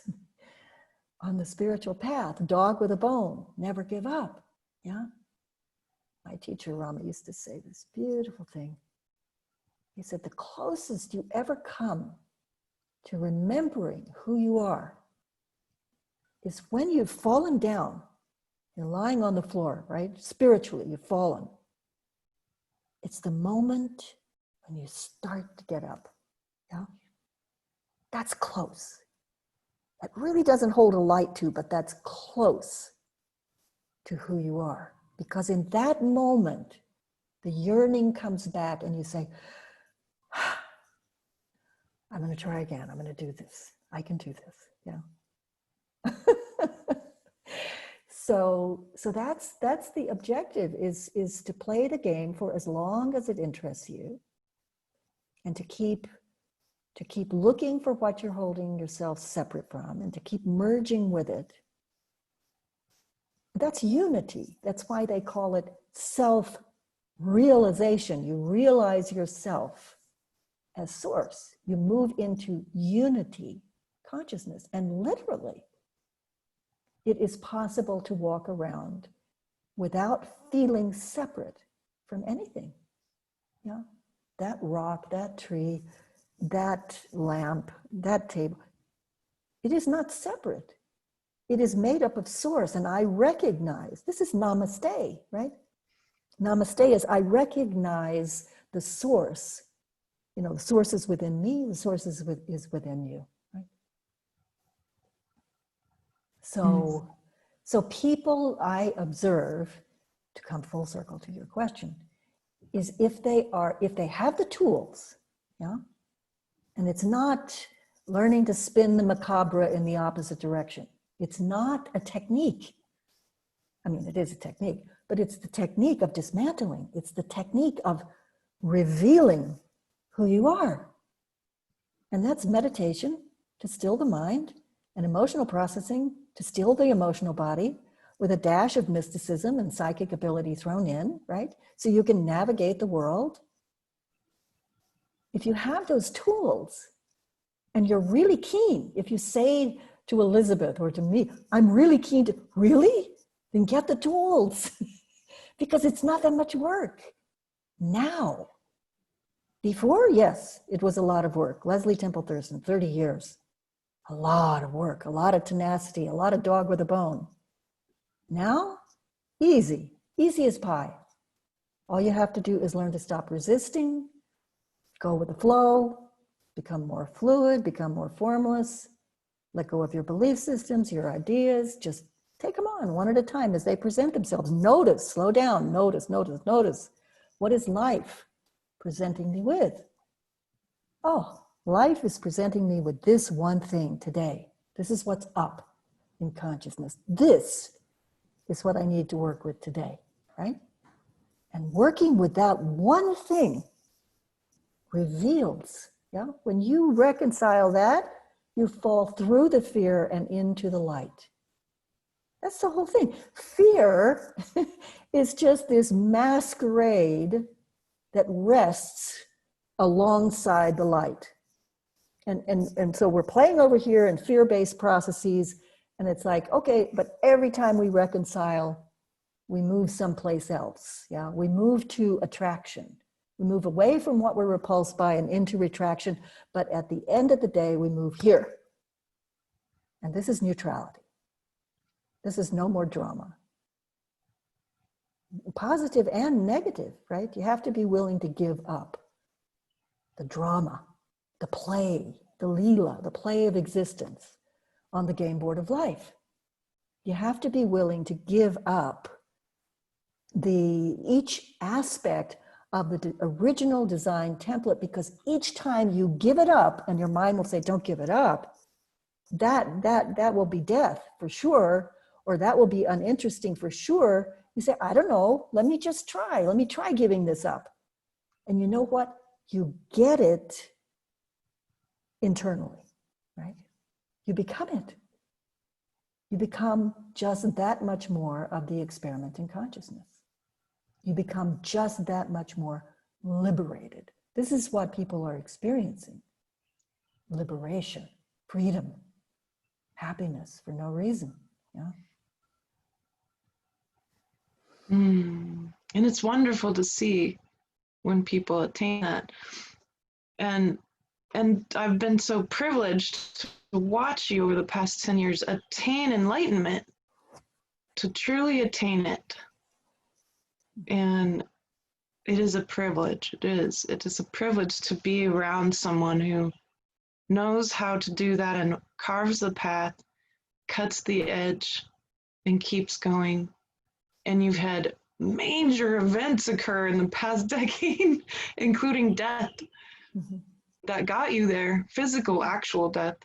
on the spiritual path. Dog with a bone, never give up. Yeah. My teacher Rama used to say this beautiful thing. He said, the closest you ever come to remembering who you are is when you've fallen down. You're lying on the floor, right? Spiritually, you've fallen. It's the moment when you start to get up. Yeah. That's close. That really doesn't hold a light to, but that's close to who you are. Because in that moment, the yearning comes back and you say, I'm going to try again. I'm going to do this. I can do this. Yeah. So that's the objective is to play the game for as long as it interests you, and to keep looking for what you're holding yourself separate from, and to keep merging with it. That's unity. That's why they call it self-realization. You realize yourself as source. You move into unity consciousness. And literally, it is possible to walk around without feeling separate from anything. Yeah, that rock, that tree, that lamp, that table, it is not separate. It is made up of source, and I recognize, this is namaste, right? Namaste is I recognize the source. You know, the source is within me, the source is within you, right? So people I observe, to come full circle to your question, is if they have the tools, yeah, and it's not learning to spin the macabre in the opposite direction. It's not a technique. I mean, it is a technique, but it's the technique of dismantling. It's the technique of revealing who you are. And that's meditation to still the mind, and emotional processing to still the emotional body, with a dash of mysticism and psychic ability thrown in, right? So you can navigate the world. If you have those tools and you're really keen, if you say to Elizabeth or to me, I'm really keen to, really? Then get the tools because it's not that much work. Now, before, yes, it was a lot of work. Leslie Temple Thurston, 30 years. A lot of work, a lot of tenacity, a lot of dog with a bone. Now, easy as pie. All you have to do is learn to stop resisting, go with the flow, become more fluid, become more formless, let go of your belief systems, your ideas, just take them on one at a time as they present themselves. Notice, slow down, notice. What is life presenting me with? Oh, life is presenting me with this one thing today. This is what's up in consciousness. This is what I need to work with today, right? And working with that one thing reveals, yeah? When you reconcile that, you fall through the fear and into the light. That's the whole thing. Fear is just this masquerade that rests alongside the light. And so we're playing over here in fear-based processes, and it's like, okay, but every time we reconcile, we move someplace else. Yeah, we move to attraction. We move away from what we're repulsed by and into retraction, but at the end of the day, we move here. And this is neutrality. This is no more drama. Positive and negative, right? You have to be willing to give up the drama, the play, the leela, the play of existence on the game board of life. You have to be willing to give up each aspect of the original design template, because each time you give it up, and your mind will say, don't give it up, that will be death for sure, or that will be uninteresting for sure. You say, I don't know, let me try giving this up. And you know what? You get it internally, right? You become it. You become just that much more of the experiment in consciousness. You become just that much more liberated. This is what people are experiencing. liberation, freedom, happiness for no reason. Yeah. And it's wonderful to see when people attain that. And I've been so privileged to watch you over the past 10 years attain enlightenment, to truly attain it. And it is a privilege. It is a privilege to be around someone who knows how to do that and carves the path, cuts the edge, and keeps going. And you've had major events occur in the past decade, including death, that got you there, physical, actual death.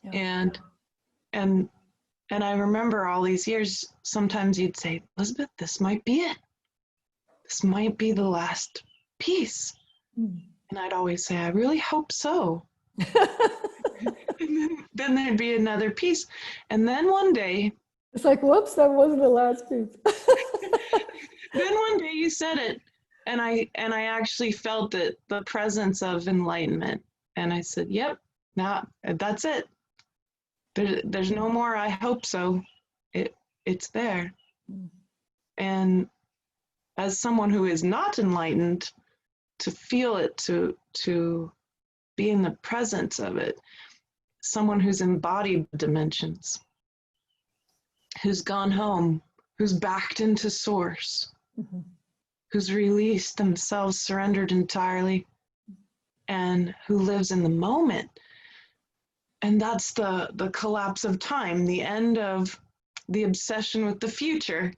Yeah. And I remember all these years, sometimes you'd say, Elizabeth, this might be it. This might be the last piece. And I'd always say, I really hope so. And then there'd be another piece. And then one day, it's like, whoops, that wasn't the last piece. Then one day you said it, and I actually felt it, the presence of enlightenment. And I said, yep, that's it. There's no more I hope so. It's there. And as someone who is not enlightened, to feel it, to be in the presence of it, someone who's embodied dimensions, who's gone home, who's backed into source, who's released themselves, surrendered entirely, and who lives in the moment. And that's the collapse of time, the end of the obsession with the future,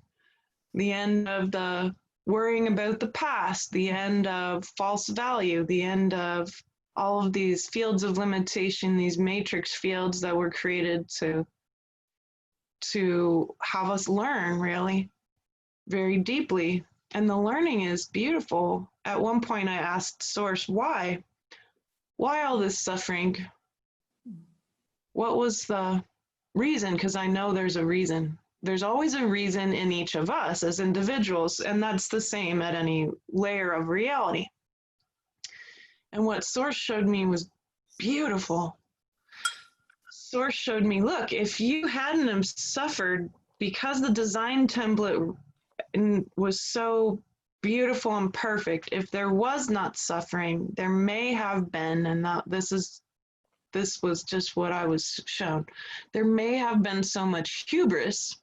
the end of the worrying about the past, the end of false value, the end of all of these fields of limitation, these matrix fields that were created to have us learn really very deeply. And the learning is beautiful. At one point I asked Source, why all this suffering? What was the reason? Because I know there's a reason. There's always a reason in each of us as individuals, and that's the same at any layer of reality. And what Source showed me was beautiful. Source showed me, look, if you hadn't have suffered because the design template was so beautiful and perfect, if there was not suffering, there may have been, and this was just what I was shown, there may have been so much hubris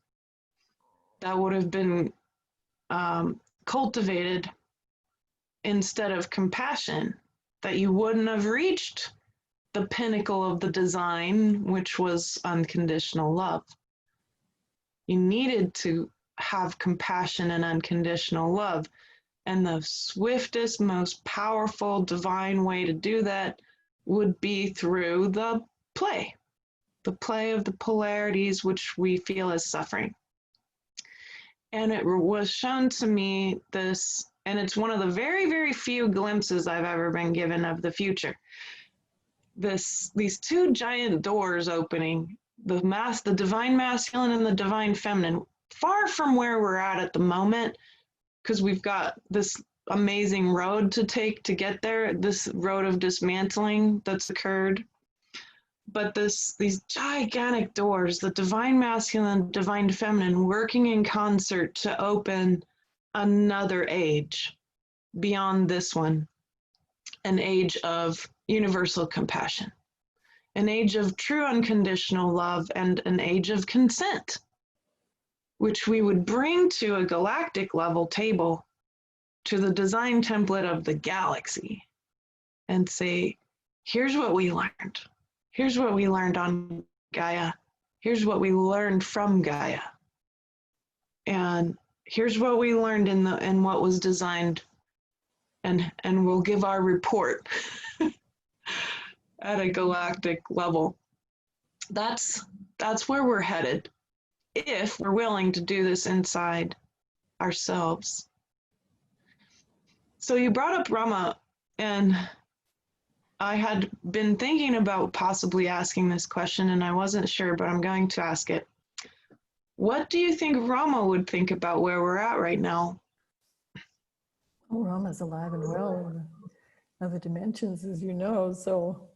that would have been cultivated instead of compassion, that you wouldn't have reached the pinnacle of the design, which was unconditional love. You needed to have compassion and unconditional love. And the swiftest, most powerful divine way to do that would be through the play of the polarities which we feel as suffering. And it was shown to me this, and it's one of the very, very few glimpses I've ever been given of the future. These two giant doors opening, the divine masculine and the divine feminine, far from where we're at the moment, because we've got this amazing road to take to get there, this road of dismantling that's occurred. But these gigantic doors, the divine masculine, divine feminine, working in concert to open another age beyond this one, an age of universal compassion, an age of true unconditional love, and an age of consent, which we would bring to a galactic level table, to the design template of the galaxy, and say, here's what we learned. Here's what we learned on Gaia. Here's what we learned from Gaia. And here's what we learned in what was designed. And we'll give our report at a galactic level. That's where we're headed, if we're willing to do this inside ourselves. So you brought up Rama, and I had been thinking about possibly asking this question, and I wasn't sure, but I'm going to ask it. What do you think Rama would think about where we're at right now? Oh, Rama's alive and well in other dimensions, as you know. So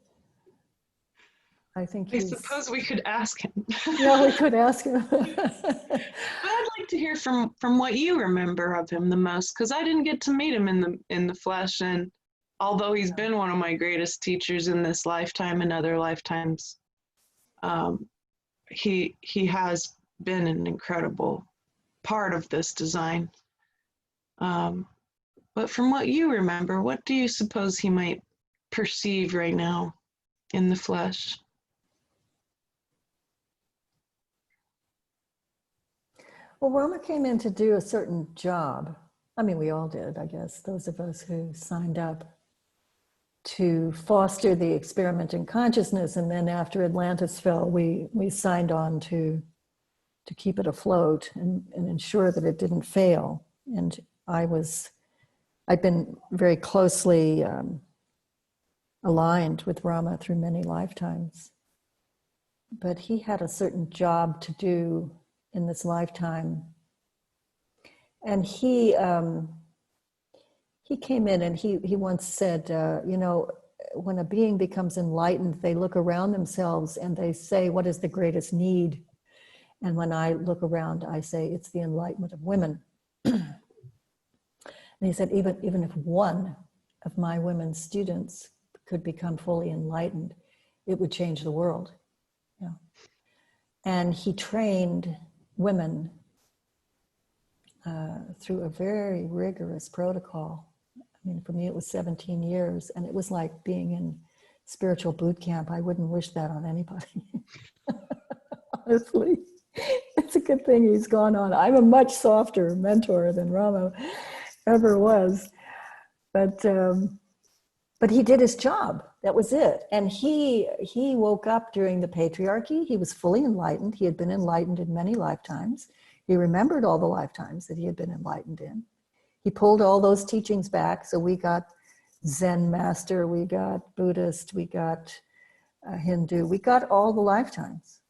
I think I he's, suppose we could ask him. yeah, we could ask him. But I'd like to hear from what you remember of him the most, because I didn't get to meet him in the flesh, and although he's been one of my greatest teachers in this lifetime and other lifetimes, he has been an incredible part of this design. But from what you remember, what do you suppose he might perceive right now in the flesh? Well, Roma came in to do a certain job. I mean, we all did, I guess, those of us who signed up to foster the experiment in consciousness. And then after Atlantis fell, we signed on to keep it afloat and ensure that it didn't fail. And I'd been very closely aligned with Rama through many lifetimes. But he had a certain job to do in this lifetime. And he came in and he once said, when a being becomes enlightened, they look around themselves and they say, what is the greatest need? And when I look around, I say, it's the enlightenment of women. And he said, even if one of my women students could become fully enlightened, it would change the world. Yeah. And he trained women through a very rigorous protocol. I mean, for me, it was 17 years, and it was like being in spiritual boot camp. I wouldn't wish that on anybody. Honestly, it's a good thing he's gone on. I'm a much softer mentor than Rama ever was, but he did his job. That was it. And he woke up during the patriarchy. He was fully enlightened. He had been enlightened in many lifetimes. He remembered all the lifetimes that he had been enlightened in. He pulled all those teachings back. So we got Zen master, we got Buddhist, we got Hindu, we got all the lifetimes,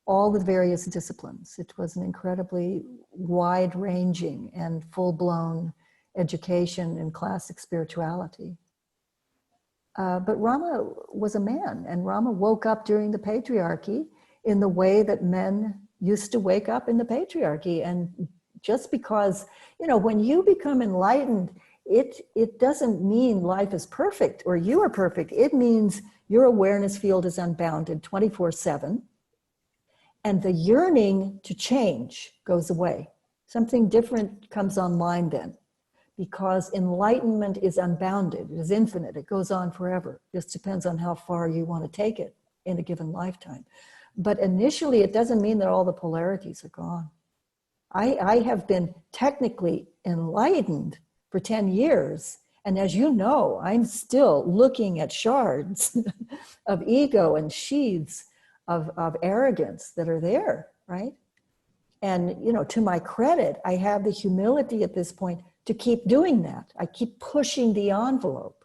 all the various disciplines. It was an incredibly wide-ranging and full-blown education in classic spirituality. But Rama was a man, and Rama woke up during the patriarchy in the way that men used to wake up in the patriarchy. And just because, when you become enlightened, it doesn't mean life is perfect or you are perfect. It means your awareness field is unbounded 24/7. And the yearning to change goes away. Something different comes online then, because enlightenment is unbounded, it is infinite, it goes on forever. Just depends on how far you want to take it in a given lifetime. But initially, it doesn't mean that all the polarities are gone. I have been technically enlightened for 10 years. And as you know, I'm still looking at shards of ego and sheaths of arrogance that are there, right? And, to my credit, I have the humility at this point to keep doing that. I keep pushing the envelope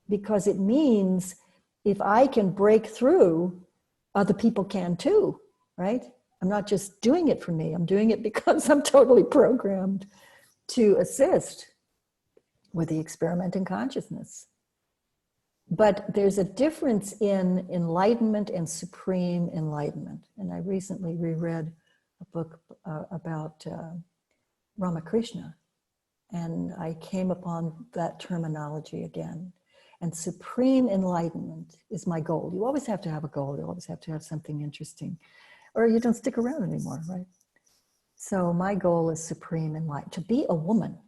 because it means if I can break through, other people can too, right? I'm not just doing it for me. I'm doing it because I'm totally programmed to assist with the experiment in consciousness. But there's a difference in enlightenment and supreme enlightenment. And I recently reread a book about Ramakrishna, and I came upon that terminology again. And supreme enlightenment is my goal. You always have to have a goal. You always have to have something interesting, or you don't stick around anymore, right? So my goal is supreme enlightenment, to be a woman.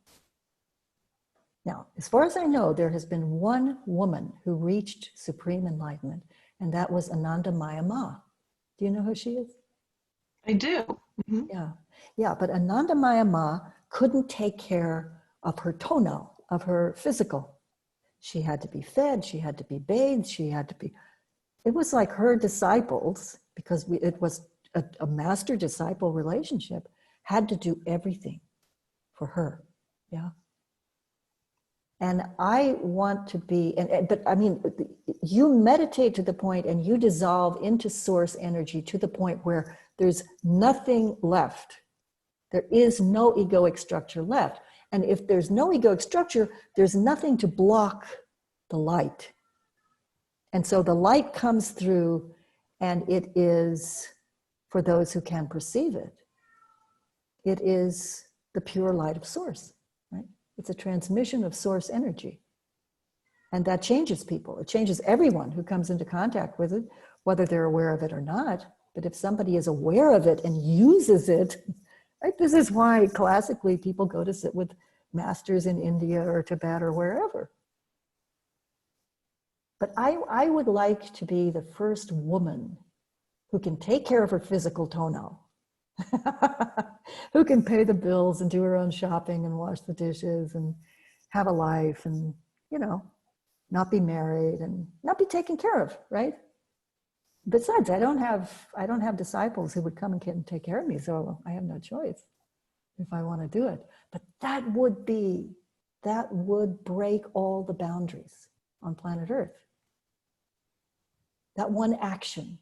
Now, as far as I know, there has been one woman who reached supreme enlightenment, and that was Anandamaya Ma. Do you know who she is? I do. Mm-hmm. Yeah, but Anandamaya Ma couldn't take care of her tonal, of her physical. She had to be fed, she had to be bathed, it was like her disciples, because it was a master-disciple relationship, had to do everything for her, yeah? And I want to be, but I mean, you meditate to the point and you dissolve into source energy to the point where there's nothing left. There is no egoic structure left. And if there's no egoic structure, there's nothing to block the light. And so the light comes through And it is, for those who can perceive it, it is the pure light of source, right? It's a transmission of source energy. And that changes people. It changes everyone who comes into contact with it, whether they're aware of it or not. But if somebody is aware of it and uses it, right? This is why classically people go to sit with masters in India or Tibet or wherever. But I would like to be the first woman who can take care of her physical toenail, who can pay the bills and do her own shopping and wash the dishes and have a life and, you know, not be married and not be taken care of, right? Besides, I don't have disciples who would come and take care of me, so I have no choice if I want to do it. But that would break all the boundaries on planet Earth. That one action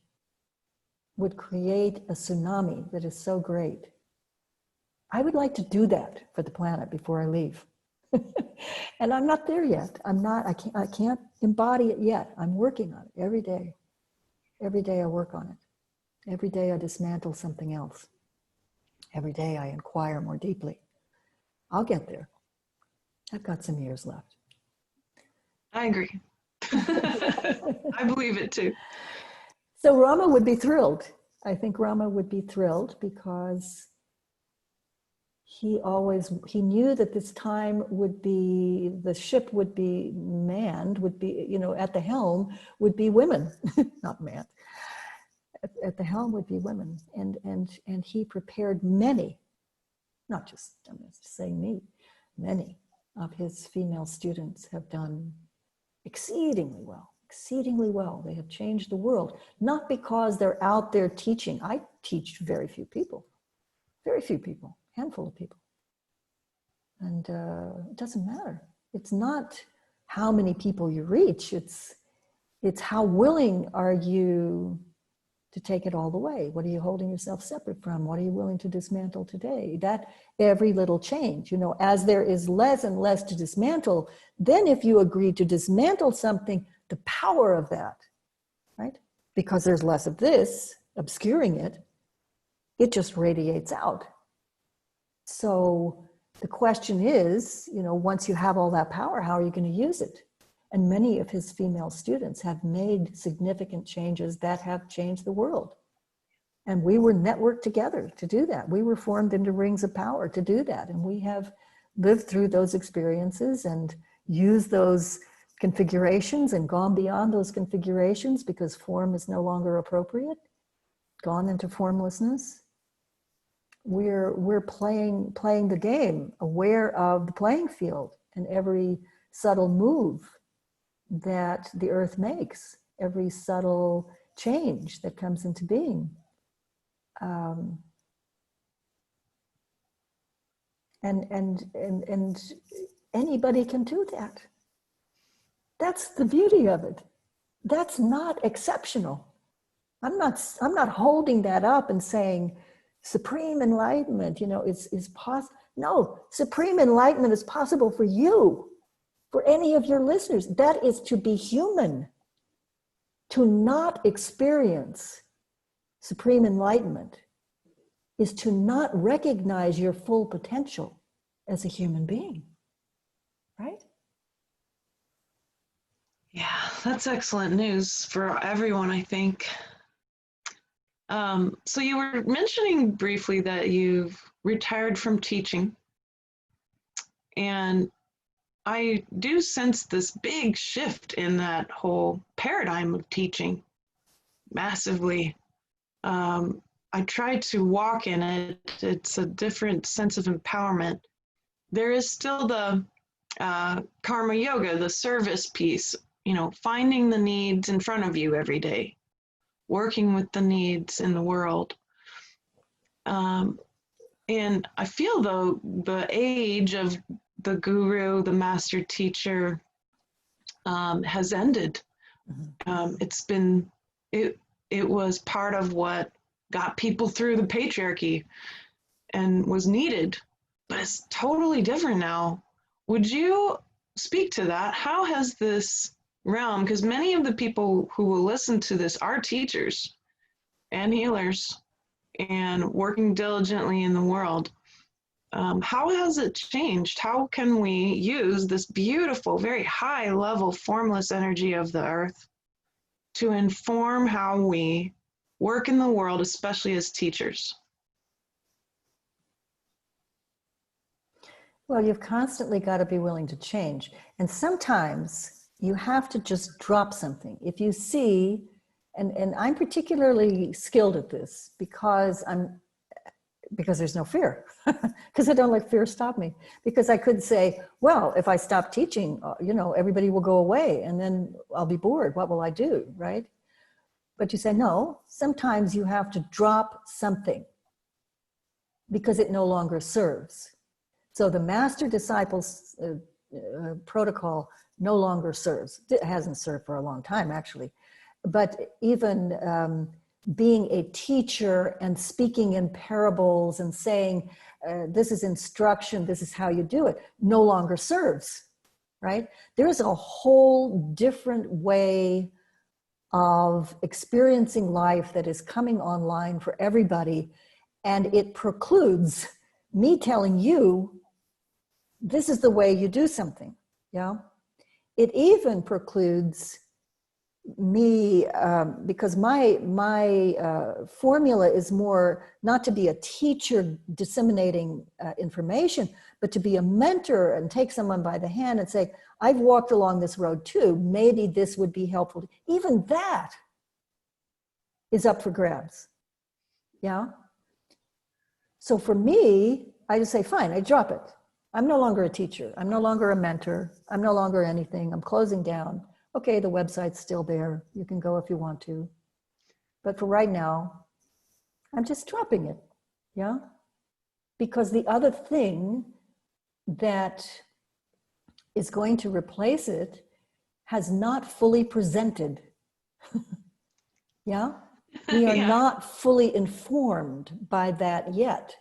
would create a tsunami that is so great. I would like to do that for the planet before I leave. And I'm not there yet. I can't embody it yet. I'm working on it every day. Every day I work on it. Every day I dismantle something else. Every day I inquire more deeply. I'll get there. I've got some years left. I agree. I believe it too. So Rama would be thrilled. I think Rama would be thrilled because he knew that this time would be, the ship would be manned, would be, you know, at the helm would be women, not manned. At the helm would be women. And he prepared many, not just, I'm just saying me, many of his female students have done exceedingly well, exceedingly well. They have changed the world, not because they're out there teaching. I teach very few people, handful of people. And it doesn't matter. It's not how many people you reach. It's how willing are you to take it all the way? What are you holding yourself separate from? What are you willing to dismantle today? That every little change, you know, as there is less and less to dismantle, then if you agree to dismantle something, the power of that, right? Because there's less of this obscuring it, it just radiates out. So the question is, you know, once you have all that power, how are you going to use it? And many of his female students have made significant changes that have changed the world. And we were networked together to do that. We were formed into rings of power to do that. And we have lived through those experiences and used those configurations and gone beyond those configurations because form is no longer appropriate, gone into formlessness. We're playing the game, aware of the playing field and every subtle move that the earth makes, every subtle change that comes into being. And anybody can do that. That's the beauty of it. That's not exceptional. I'm not holding that up and saying supreme enlightenment, you know, is possible. No, supreme enlightenment is possible for you. For any of your listeners, that is to be human. To not experience supreme enlightenment is to not recognize your full potential as a human being, right? Yeah, that's excellent news for everyone, I think. So you were mentioning briefly that you've retired from teaching, and I do sense this big shift in that whole paradigm of teaching massively. I try to walk in it. It's a different sense of empowerment. There is still the karma yoga, the service piece, you know, finding the needs in front of you every day, working with the needs in the world. And I feel though the age of the guru, the master teacher, has ended. It was part of what got people through the patriarchy and was needed, but it's totally different now. Would you speak to that? How has this realm, because many of the people who will listen to this are teachers, and healers and working diligently in the world. How has it changed? How can we use this beautiful, very high level, formless energy of the earth to inform how we work in the world, especially as teachers? Well, you've constantly got to be willing to change. And sometimes you have to just drop something. If you see, and I'm particularly skilled at this because there's no fear, because I don't let fear stop me. Because I could say, well, if I stop teaching, everybody will go away and then I'll be bored. What will I do, right? But you say, no, sometimes you have to drop something because it no longer serves. So the master disciples protocol no longer serves. It hasn't served for a long time, actually. But even being a teacher and speaking in parables and saying, this is instruction, this is how you do it, no longer serves, right? There's a whole different way of experiencing life that is coming online for everybody, and it precludes me telling you this is the way you do something. Yeah, it even precludes me because my formula is more not to be a teacher disseminating information, but to be a mentor and take someone by the hand and say, I've walked along this road too, maybe this would be helpful. Even that is up for grabs. Yeah. So for me, I just say, fine, I drop it. I'm no longer a teacher. I'm no longer a mentor. I'm no longer anything. I'm closing down. Okay, the website's still there. You can go if you want to. But for right now, I'm just dropping it. Yeah? Because the other thing that is going to replace it has not fully presented. Yeah? We are not fully informed by that yet.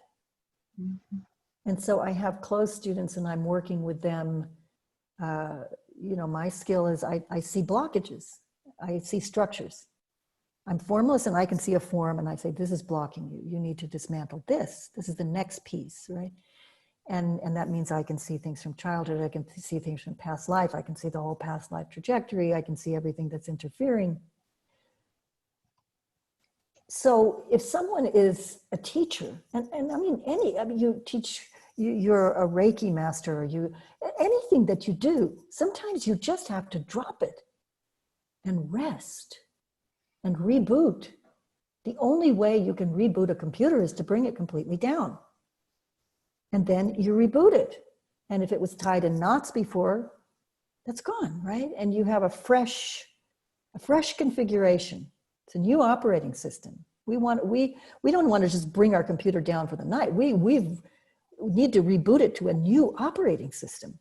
Mm-hmm. And so I have close students and I'm working with them. My skill is I see blockages. I see structures. I'm formless and I can see a form and I say, this is blocking you. You need to dismantle this. This is the next piece, right? And that means I can see things from childhood. I can see things from past life. I can see the whole past life trajectory. I can see everything that's interfering. So if someone is a teacher, and you teach, you're a Reiki master, or anything that you do, sometimes you just have to drop it and rest and reboot. The only way you can reboot a computer is to bring it completely down. And then you reboot it. And if it was tied in knots before, that's gone, right? And you have a fresh configuration. It's a new operating system. We don't want to just bring our computer down for the night. We need to reboot it to a new operating system.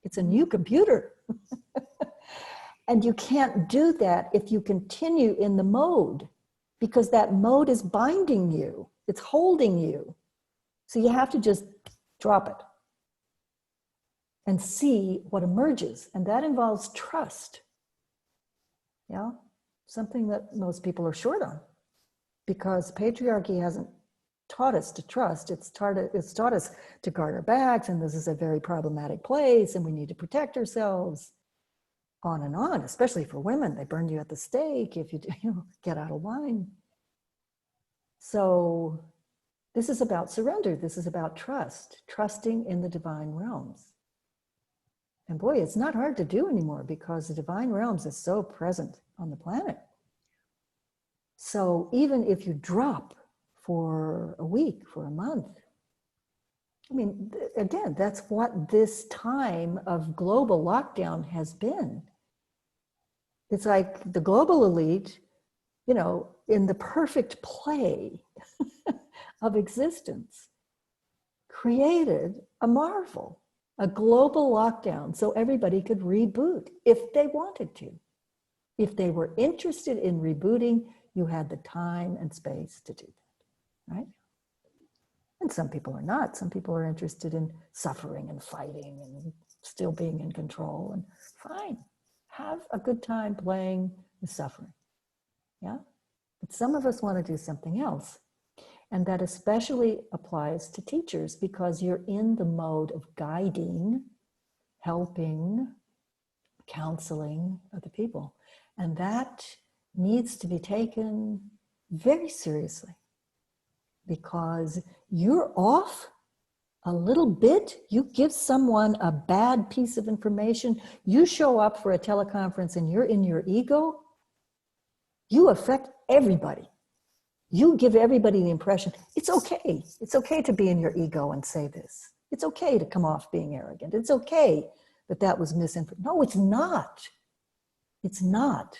It's a new computer. And you can't do that if you continue in the mode, because that mode is binding you. It's holding you. So you have to just drop it and see what emerges. And that involves trust. Yeah, something that most people are short on, because patriarchy hasn't taught us to trust. It's taught us to guard our backs, and this is a very problematic place, and we need to protect ourselves, on and on, especially for women. They burn you at the stake if you get out of line. So this is about surrender. This is about trust, trusting in the divine realms. And boy, it's not hard to do anymore because the divine realms is so present on the planet. So even if you drop for a week, for a month, I mean, again, that's what this time of global lockdown has been. It's like the global elite, in the perfect play of existence, created a marvel, a global lockdown, so everybody could reboot if they wanted to. If they were interested in rebooting, you had the time and space to do that, right? And some people are not. Some people are interested in suffering and fighting and still being in control. And fine, have a good time playing with suffering. Yeah, But some of us want to do something else. And that especially applies to teachers because you're in the mode of guiding, helping, counseling other people. And that needs to be taken very seriously because you're off a little bit. You give someone a bad piece of information, you show up for a teleconference and you're in your ego, you affect everybody. You give everybody the impression, it's okay. It's okay to be in your ego and say this. It's okay to come off being arrogant. It's okay that that was misinformation. No, it's not. It's not.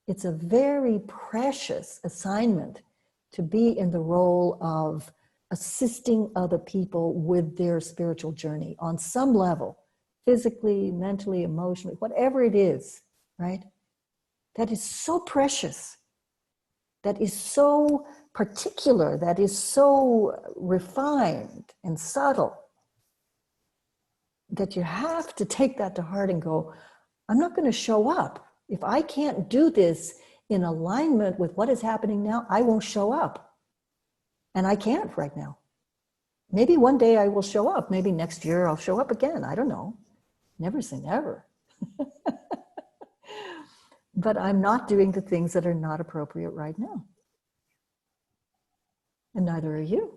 It's a very precious assignment to be in the role of assisting other people with their spiritual journey on some level, physically, mentally, emotionally, whatever it is, right? That is so precious. That is so particular, that is so refined and subtle that you have to take that to heart and go, I'm not going to show up. If I can't do this in alignment with what is happening now, I won't show up. And I can't right now. Maybe one day I will show up. Maybe next year I'll show up again. I don't know. Never say never. But I'm not doing the things that are not appropriate right now. And neither are you.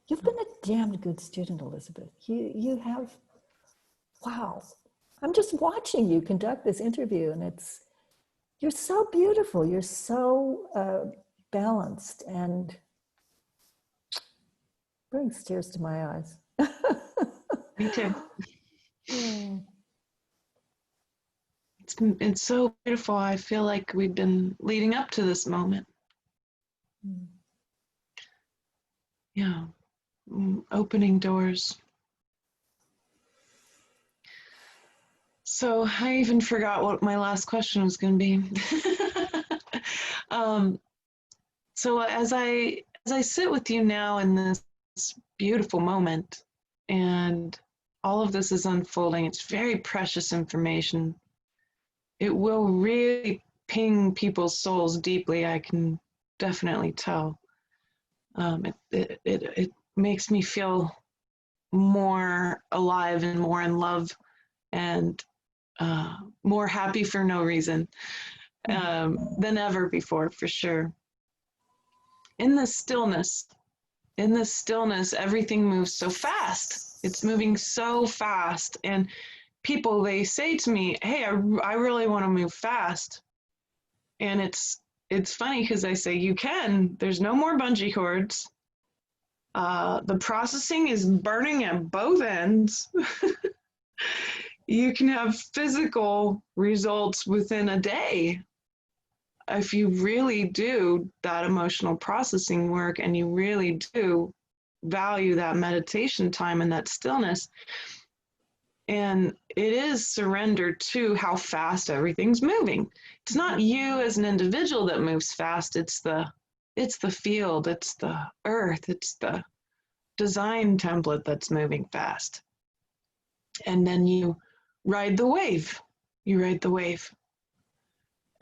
You've been a damned good student, Elizabeth. You have, wow. I'm just watching you conduct this interview and you're so beautiful. You're so balanced and brings tears to my eyes. Me too. Yeah. It's so beautiful. I feel like we've been leading up to this moment. Yeah. Opening doors. So I even forgot what my last question was going to be. So as I sit with you now in this beautiful moment, and all of this is unfolding, it's very precious information. It will really ping people's souls deeply. I can definitely tell. It makes me feel more alive and more in love and more happy for no reason than ever before, for sure. In this stillness, everything moves so fast. It's moving so fast. And people, they say to me, hey, I really want to move fast. And it's funny because I say, you can. There's no more bungee cords. The processing is burning at both ends. You can have physical results within a day if you really do that emotional processing work and you really do value that meditation time and that stillness. And it is surrender to how fast everything's moving. It's not you as an individual that moves fast. It's the field, it's the earth, it's the design template that's moving fast. And then you ride the wave.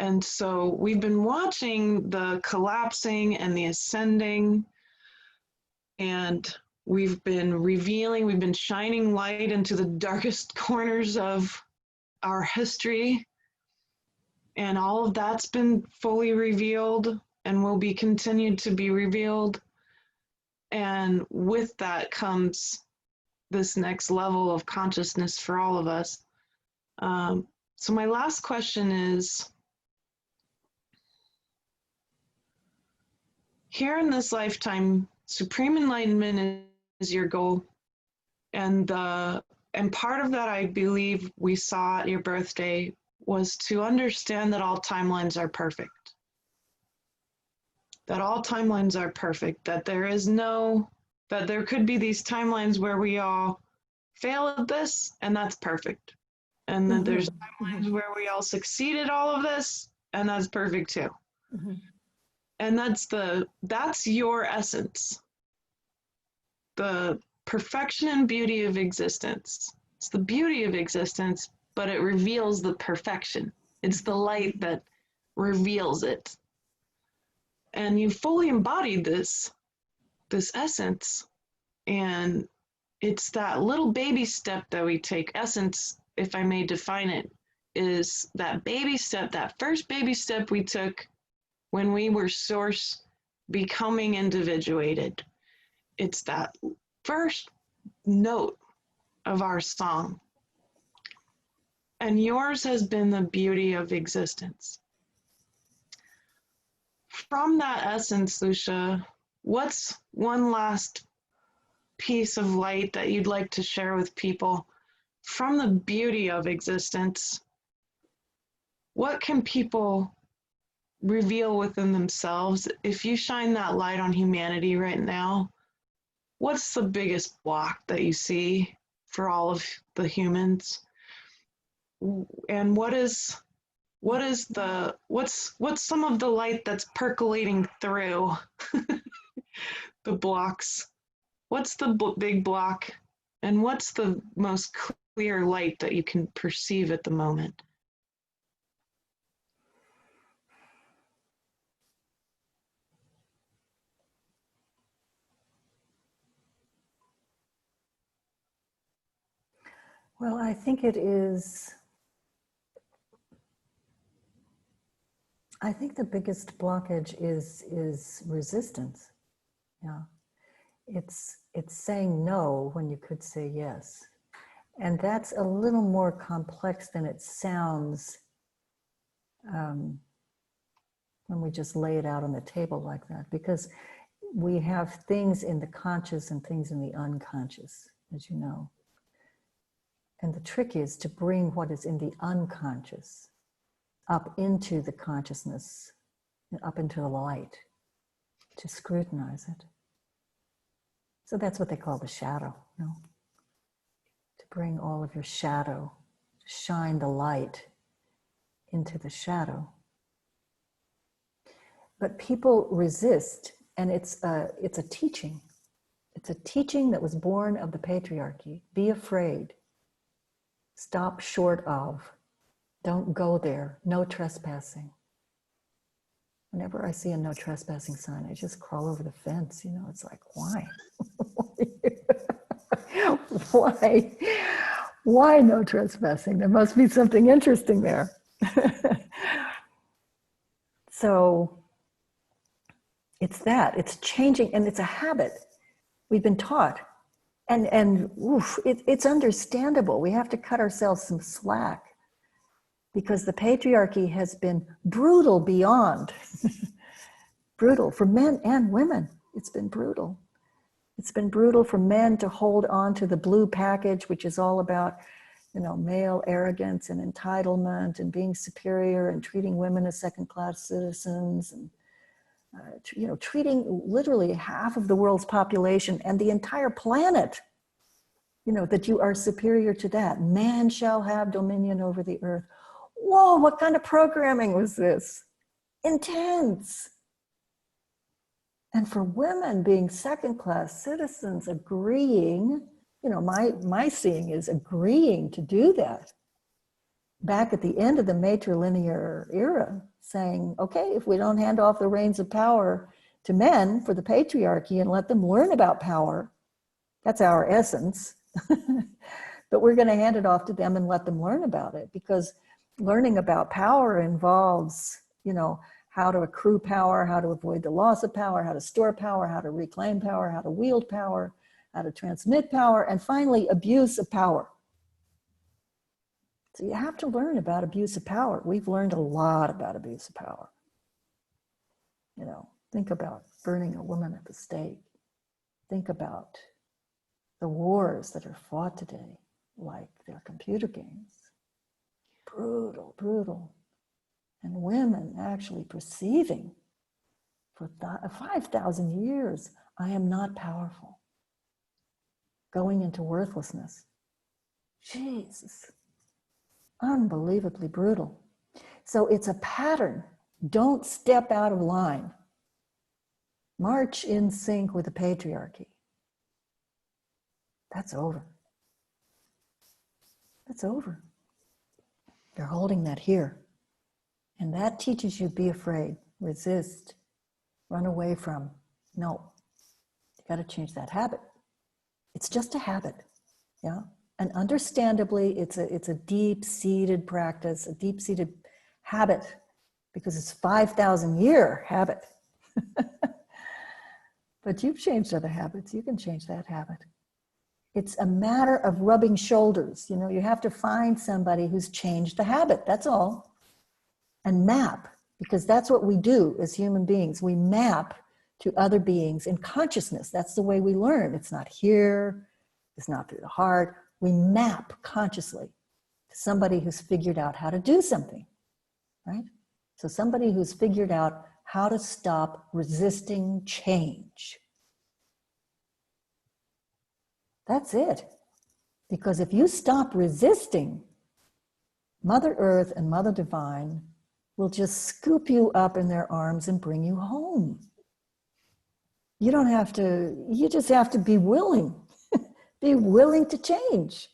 And so we've been watching the collapsing and the ascending, and we've been revealing, we've been shining light into the darkest corners of our history. And all of that's been fully revealed and will be continued to be revealed. And with that comes this next level of consciousness for all of us. So my last question is, here in this lifetime, supreme enlightenment is your goal. And part of that, I believe we saw at your birthday, was to understand that all timelines are perfect. That all timelines are perfect, that there could be these timelines where we all fail at this, and that's perfect. And then there's timelines where we all succeed at all of this, and that's perfect too. And that's your essence. The perfection and beauty of existence. It's the beauty of existence, but it reveals the perfection. It's the light that reveals it. And you fully embodied this essence. And it's that little baby step that we take. Essence, if I may define it, is that baby step, that first baby step we took when we were source becoming individuated. It's that first note of our song. And yours has been the beauty of existence. From that essence, Lucia, what's one last piece of light that you'd like to share with people from the beauty of existence? What can people reveal within themselves if you shine that light on humanity right now? What's the biggest block that you see for all of the humans? And what's some of the light that's percolating through the blocks? What's the big block, and what's the most clear light that you can perceive at the moment? Well, I think it is, I think the biggest blockage is resistance. Yeah. It's saying no when you could say yes. And that's a little more complex than it sounds when we just lay it out on the table like that, because we have things in the conscious and things in the unconscious, as you know. And the trick is to bring what is in the unconscious up into the consciousness, up into the light, to scrutinize it. So that's what they call the shadow, you know? To bring all of your shadow, to shine the light into the shadow. But people resist, and it's a teaching. It's a teaching that was born of the patriarchy. Be afraid. Stop short of. Don't go there. No trespassing. Whenever I see a no trespassing sign, I just crawl over the fence. You know, it's like, why? Why? Why no trespassing? There must be something interesting there. So it's that. It's changing, and it's a habit. We've been taught. And it's understandable. We have to cut ourselves some slack because the patriarchy has been brutal beyond. Brutal for men and women. It's been brutal. It's been brutal for men to hold on to the blue package, which is all about, you know, male arrogance and entitlement and being superior and treating women as second-class citizens and you know, treating literally half of the world's population and the entire planet, you know, that you are superior to that. Man shall have dominion over the earth. Whoa, what kind of programming was this? Intense. And for women being second-class citizens, agreeing, you know, my seeing is agreeing to do that. Back at the end of the matrilinear era, saying, okay, if we don't hand off the reins of power to men for the patriarchy and let them learn about power, that's our essence, but we're going to hand it off to them and let them learn about it, because learning about power involves, you know, how to accrue power, how to avoid the loss of power, how to store power, how to reclaim power, how to wield power, how to transmit power, and finally, abuse of power. So you have to learn about abuse of power. We've learned a lot about abuse of power. You know, think about burning a woman at the stake. Think about the wars that are fought today, like they're computer games. Brutal, brutal. And women actually perceiving for 5,000 years, I am not powerful. Going into worthlessness. Jesus. Unbelievably brutal. So it's a pattern. Don't step out of line. March in sync with the patriarchy. That's over. That's over. They're holding that here. And that teaches you be afraid, resist, run away from. No, you got to change that habit. It's just a habit, yeah? And understandably, it's a deep-seated practice, a deep-seated habit, because it's 5,000-year habit. But you've changed other habits. You can change that habit. It's a matter of rubbing shoulders. You know, you have to find somebody who's changed the habit, that's all. And map, because that's what we do as human beings. We map to other beings in consciousness. That's the way we learn. It's not here, it's not through the heart. We map consciously to somebody who's figured out how to do something, right? So somebody who's figured out how to stop resisting change. That's it. Because if you stop resisting, Mother Earth and Mother Divine will just scoop you up in their arms and bring you home. You don't have to, you just have to be willing. Be willing to change,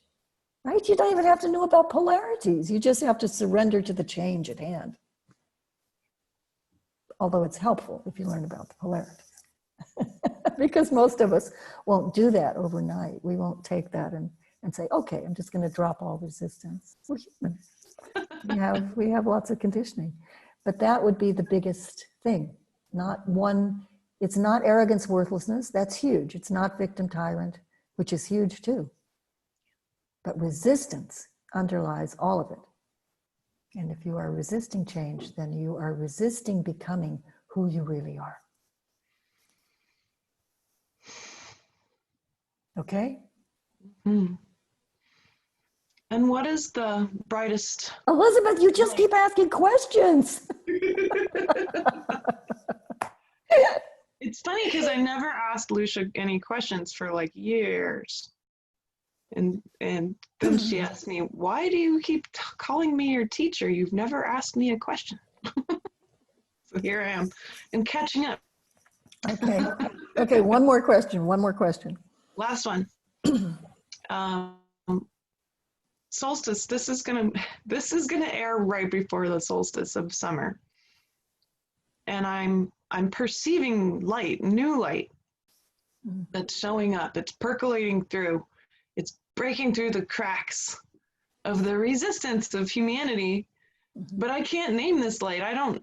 right? You don't even have to know about polarities. You just have to surrender to the change at hand. Although it's helpful if you learn about the polarities. Because most of us won't do that overnight. We won't take that and say, okay, I'm just going to drop all resistance. We're human. We have lots of conditioning. But that would be the biggest thing. Not one, it's not arrogance, worthlessness. That's huge. It's not victim tyrant, which is huge too. But resistance underlies all of it. And if you are resisting change, then you are resisting becoming who you really are. Okay? Mm. And what is the brightest? Elizabeth, you just keep asking questions. It's funny because I never asked Lucia any questions for like years. And then she asked me, why do you keep calling me your teacher? You've never asked me a question. So here I am and catching up. Okay. Okay, one more question. Last one. Solstice, this is gonna air right before the solstice of summer. And I'm perceiving light, new light that's showing up. It's percolating through. It's breaking through the cracks of the resistance of humanity. But I can't name this light. I don't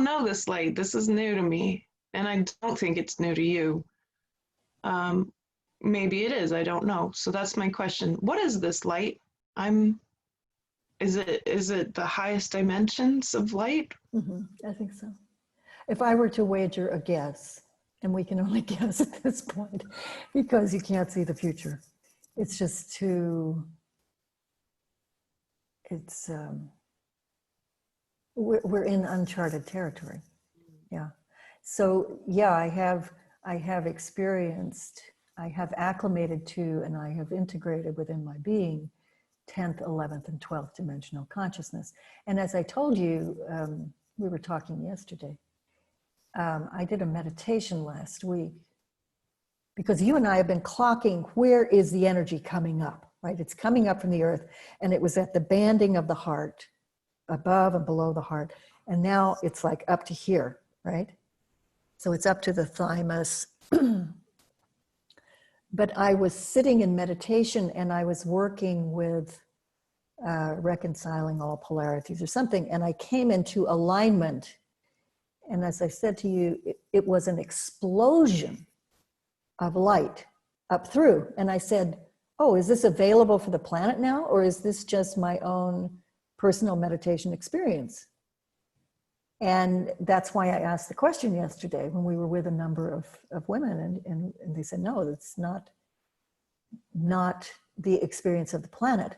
know this light. This is new to me. And I don't think it's new to you. Maybe it is, I don't know. So that's my question. What is this light? Is it the highest dimensions of light? I think so. If I were to wager a guess, and we can only guess at this point because you can't see the future. It's just too, we're in uncharted territory. Yeah. So yeah, I have experienced, I have acclimated to, and I have integrated within my being 10th, 11th, and 12th dimensional consciousness. And as I told you, we were talking yesterday, I did a meditation last week because you and I have been clocking where is the energy coming up, right? It's coming up from the earth, and it was at the banding of the heart, above and below the heart. And now it's like up to here, right? So it's up to the thymus. But I was sitting in meditation and I was working with reconciling all polarities or something. And I came into alignment. And as I said to you, it was an explosion of light up through. And I said, oh, is this available for the planet now? Or is this just my own personal meditation experience? And that's why I asked the question yesterday when we were with a number of women, and they said, no, it's not the experience of the planet.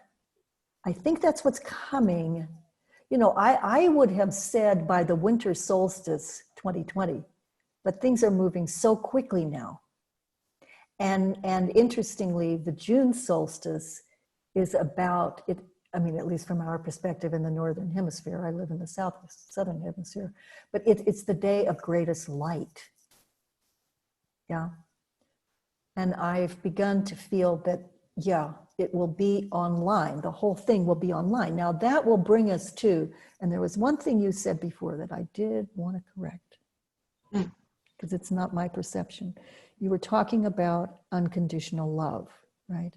I think that's what's coming. You know, I would have said by the winter solstice 2020, but things are moving so quickly now. And interestingly, the June solstice is about it. I mean, at least from our perspective in the Northern Hemisphere, I live in the Southern Hemisphere, but it's the day of greatest light. Yeah. And I've begun to feel that, yeah, it will be online. The whole thing will be online. Now that will bring us to, and there was one thing you said before that I did want to correct, because it's not my perception. You were talking about unconditional love, right?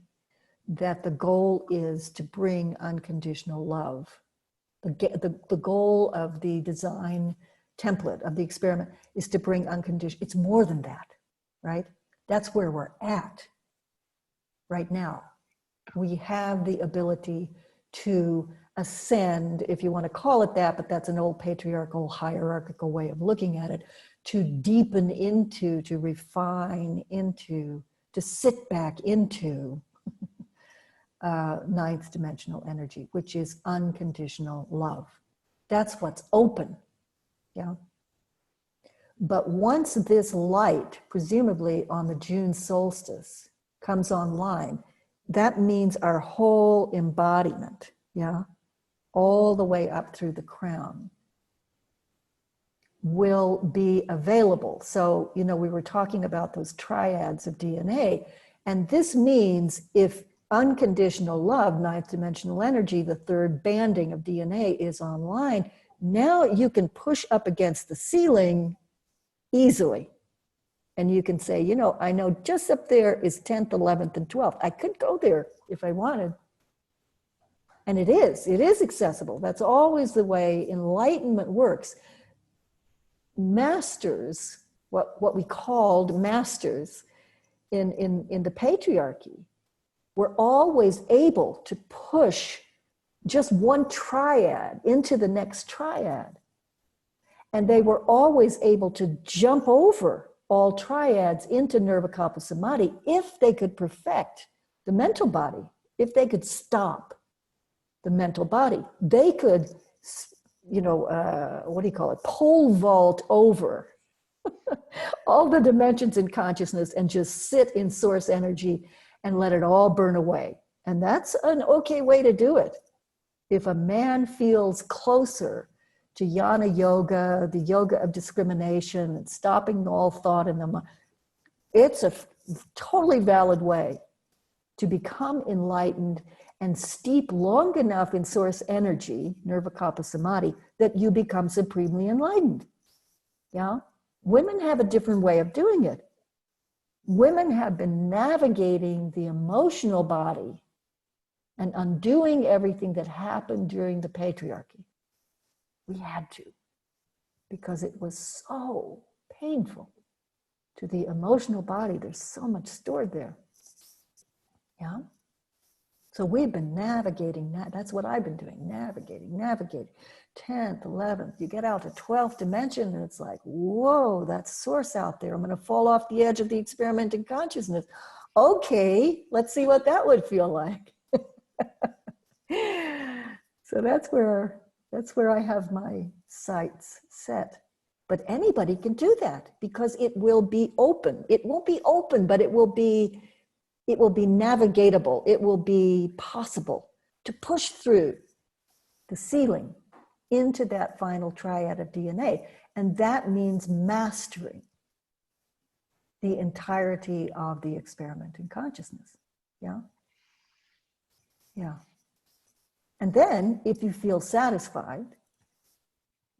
That the goal is to bring unconditional love. The goal of the design template of the experiment is to bring unconditional, it's more than that, right? That's where we're at right now. We have the ability to ascend, if you want to call it that, but that's an old patriarchal, hierarchical way of looking at it, to deepen into, to refine into, to sit back into ninth dimensional energy, which is unconditional love. That's what's open, yeah? But once this light, presumably on the June solstice, comes online, that means our whole embodiment, yeah, all the way up through the crown, will be available. So, you know, we were talking about those triads of DNA, and this means if unconditional love, ninth dimensional energy, the third banding of DNA is online, now you can push up against the ceiling easily. And you can say, you know, I know just up there is 10th, 11th, and 12th. I could go there if I wanted. And it is accessible. That's always the way enlightenment works. Masters, what we called masters in the patriarchy, were always able to push just one triad into the next triad. And they were always able to jump over all triads into Nirvikalpa Samadhi if they could perfect the mental body, if they could stop the mental body. They could, you know, what do you call it, pole vault over all the dimensions in consciousness and just sit in source energy and let it all burn away. And that's an okay way to do it. If a man feels closer to Jnana Yoga, the yoga of discrimination, and stopping all thought in the mind, it's a totally valid way to become enlightened and steep long enough in source energy, Nirvikalpa Samadhi, that you become supremely enlightened. Yeah? Women have a different way of doing it. Women have been navigating the emotional body and undoing everything that happened during the patriarchy. We had to, because it was so painful to the emotional body. There's so much stored there. Yeah? So we've been navigating that. That's what I've been doing, navigating. 10th, 11th, you get out to 12th dimension and it's like, whoa, that's source out there. I'm going to fall off the edge of the experimenting consciousness. Okay, let's see what that would feel like. So that's where I have my sights set. But anybody can do that because it will be open. It won't be open, but it will be navigatable. It will be possible to push through the ceiling into that final triad of DNA. And that means mastering the entirety of the experiment in consciousness. Yeah? Yeah. And then if you feel satisfied,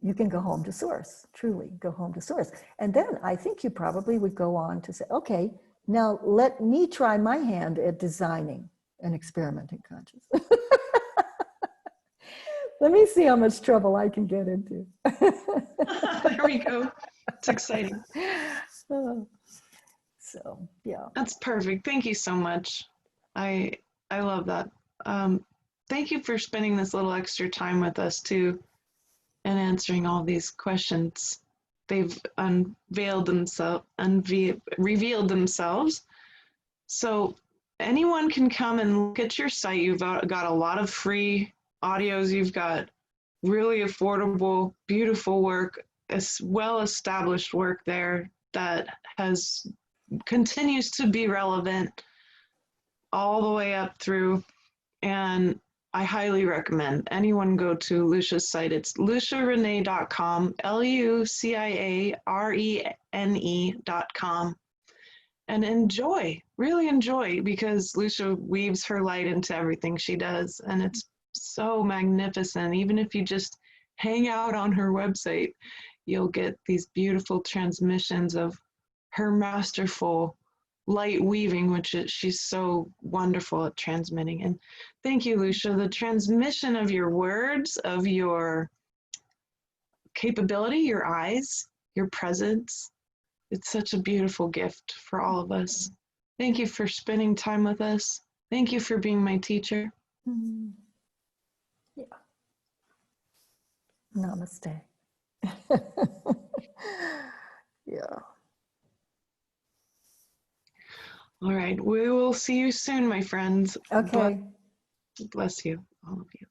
you can go home to source, truly go home to source. And then I think you probably would go on to say, okay, now let me try my hand at designing an experiment in consciousness. Let me see how much trouble I can get into. There we go. It's exciting. So, yeah. That's perfect. Thank you so much. I love that. Thank you for spending this little extra time with us too and answering all these questions. They've revealed themselves. So anyone can come and look at your site. You've got a lot of free audios. You've got really affordable, beautiful work, as well-established work there that continues to be relevant all the way up through. And I highly recommend anyone go to Lucia's site. It's luciarene.com, LuciaRene.com, and enjoy really enjoy, because Lucia weaves her light into everything she does, and it's so magnificent. Even if you just hang out on her website, you'll get these beautiful transmissions of her masterful light weaving, which she's so wonderful at transmitting. And thank you, Lucia. The transmission of your words, of your capability, your eyes, your presence, it's such a beautiful gift for all of us. Thank you for spending time with us. Thank you for being my teacher. Mm. Yeah. Namaste. Yeah. All right, we will see you soon, my friends. Okay. Bless you, all of you.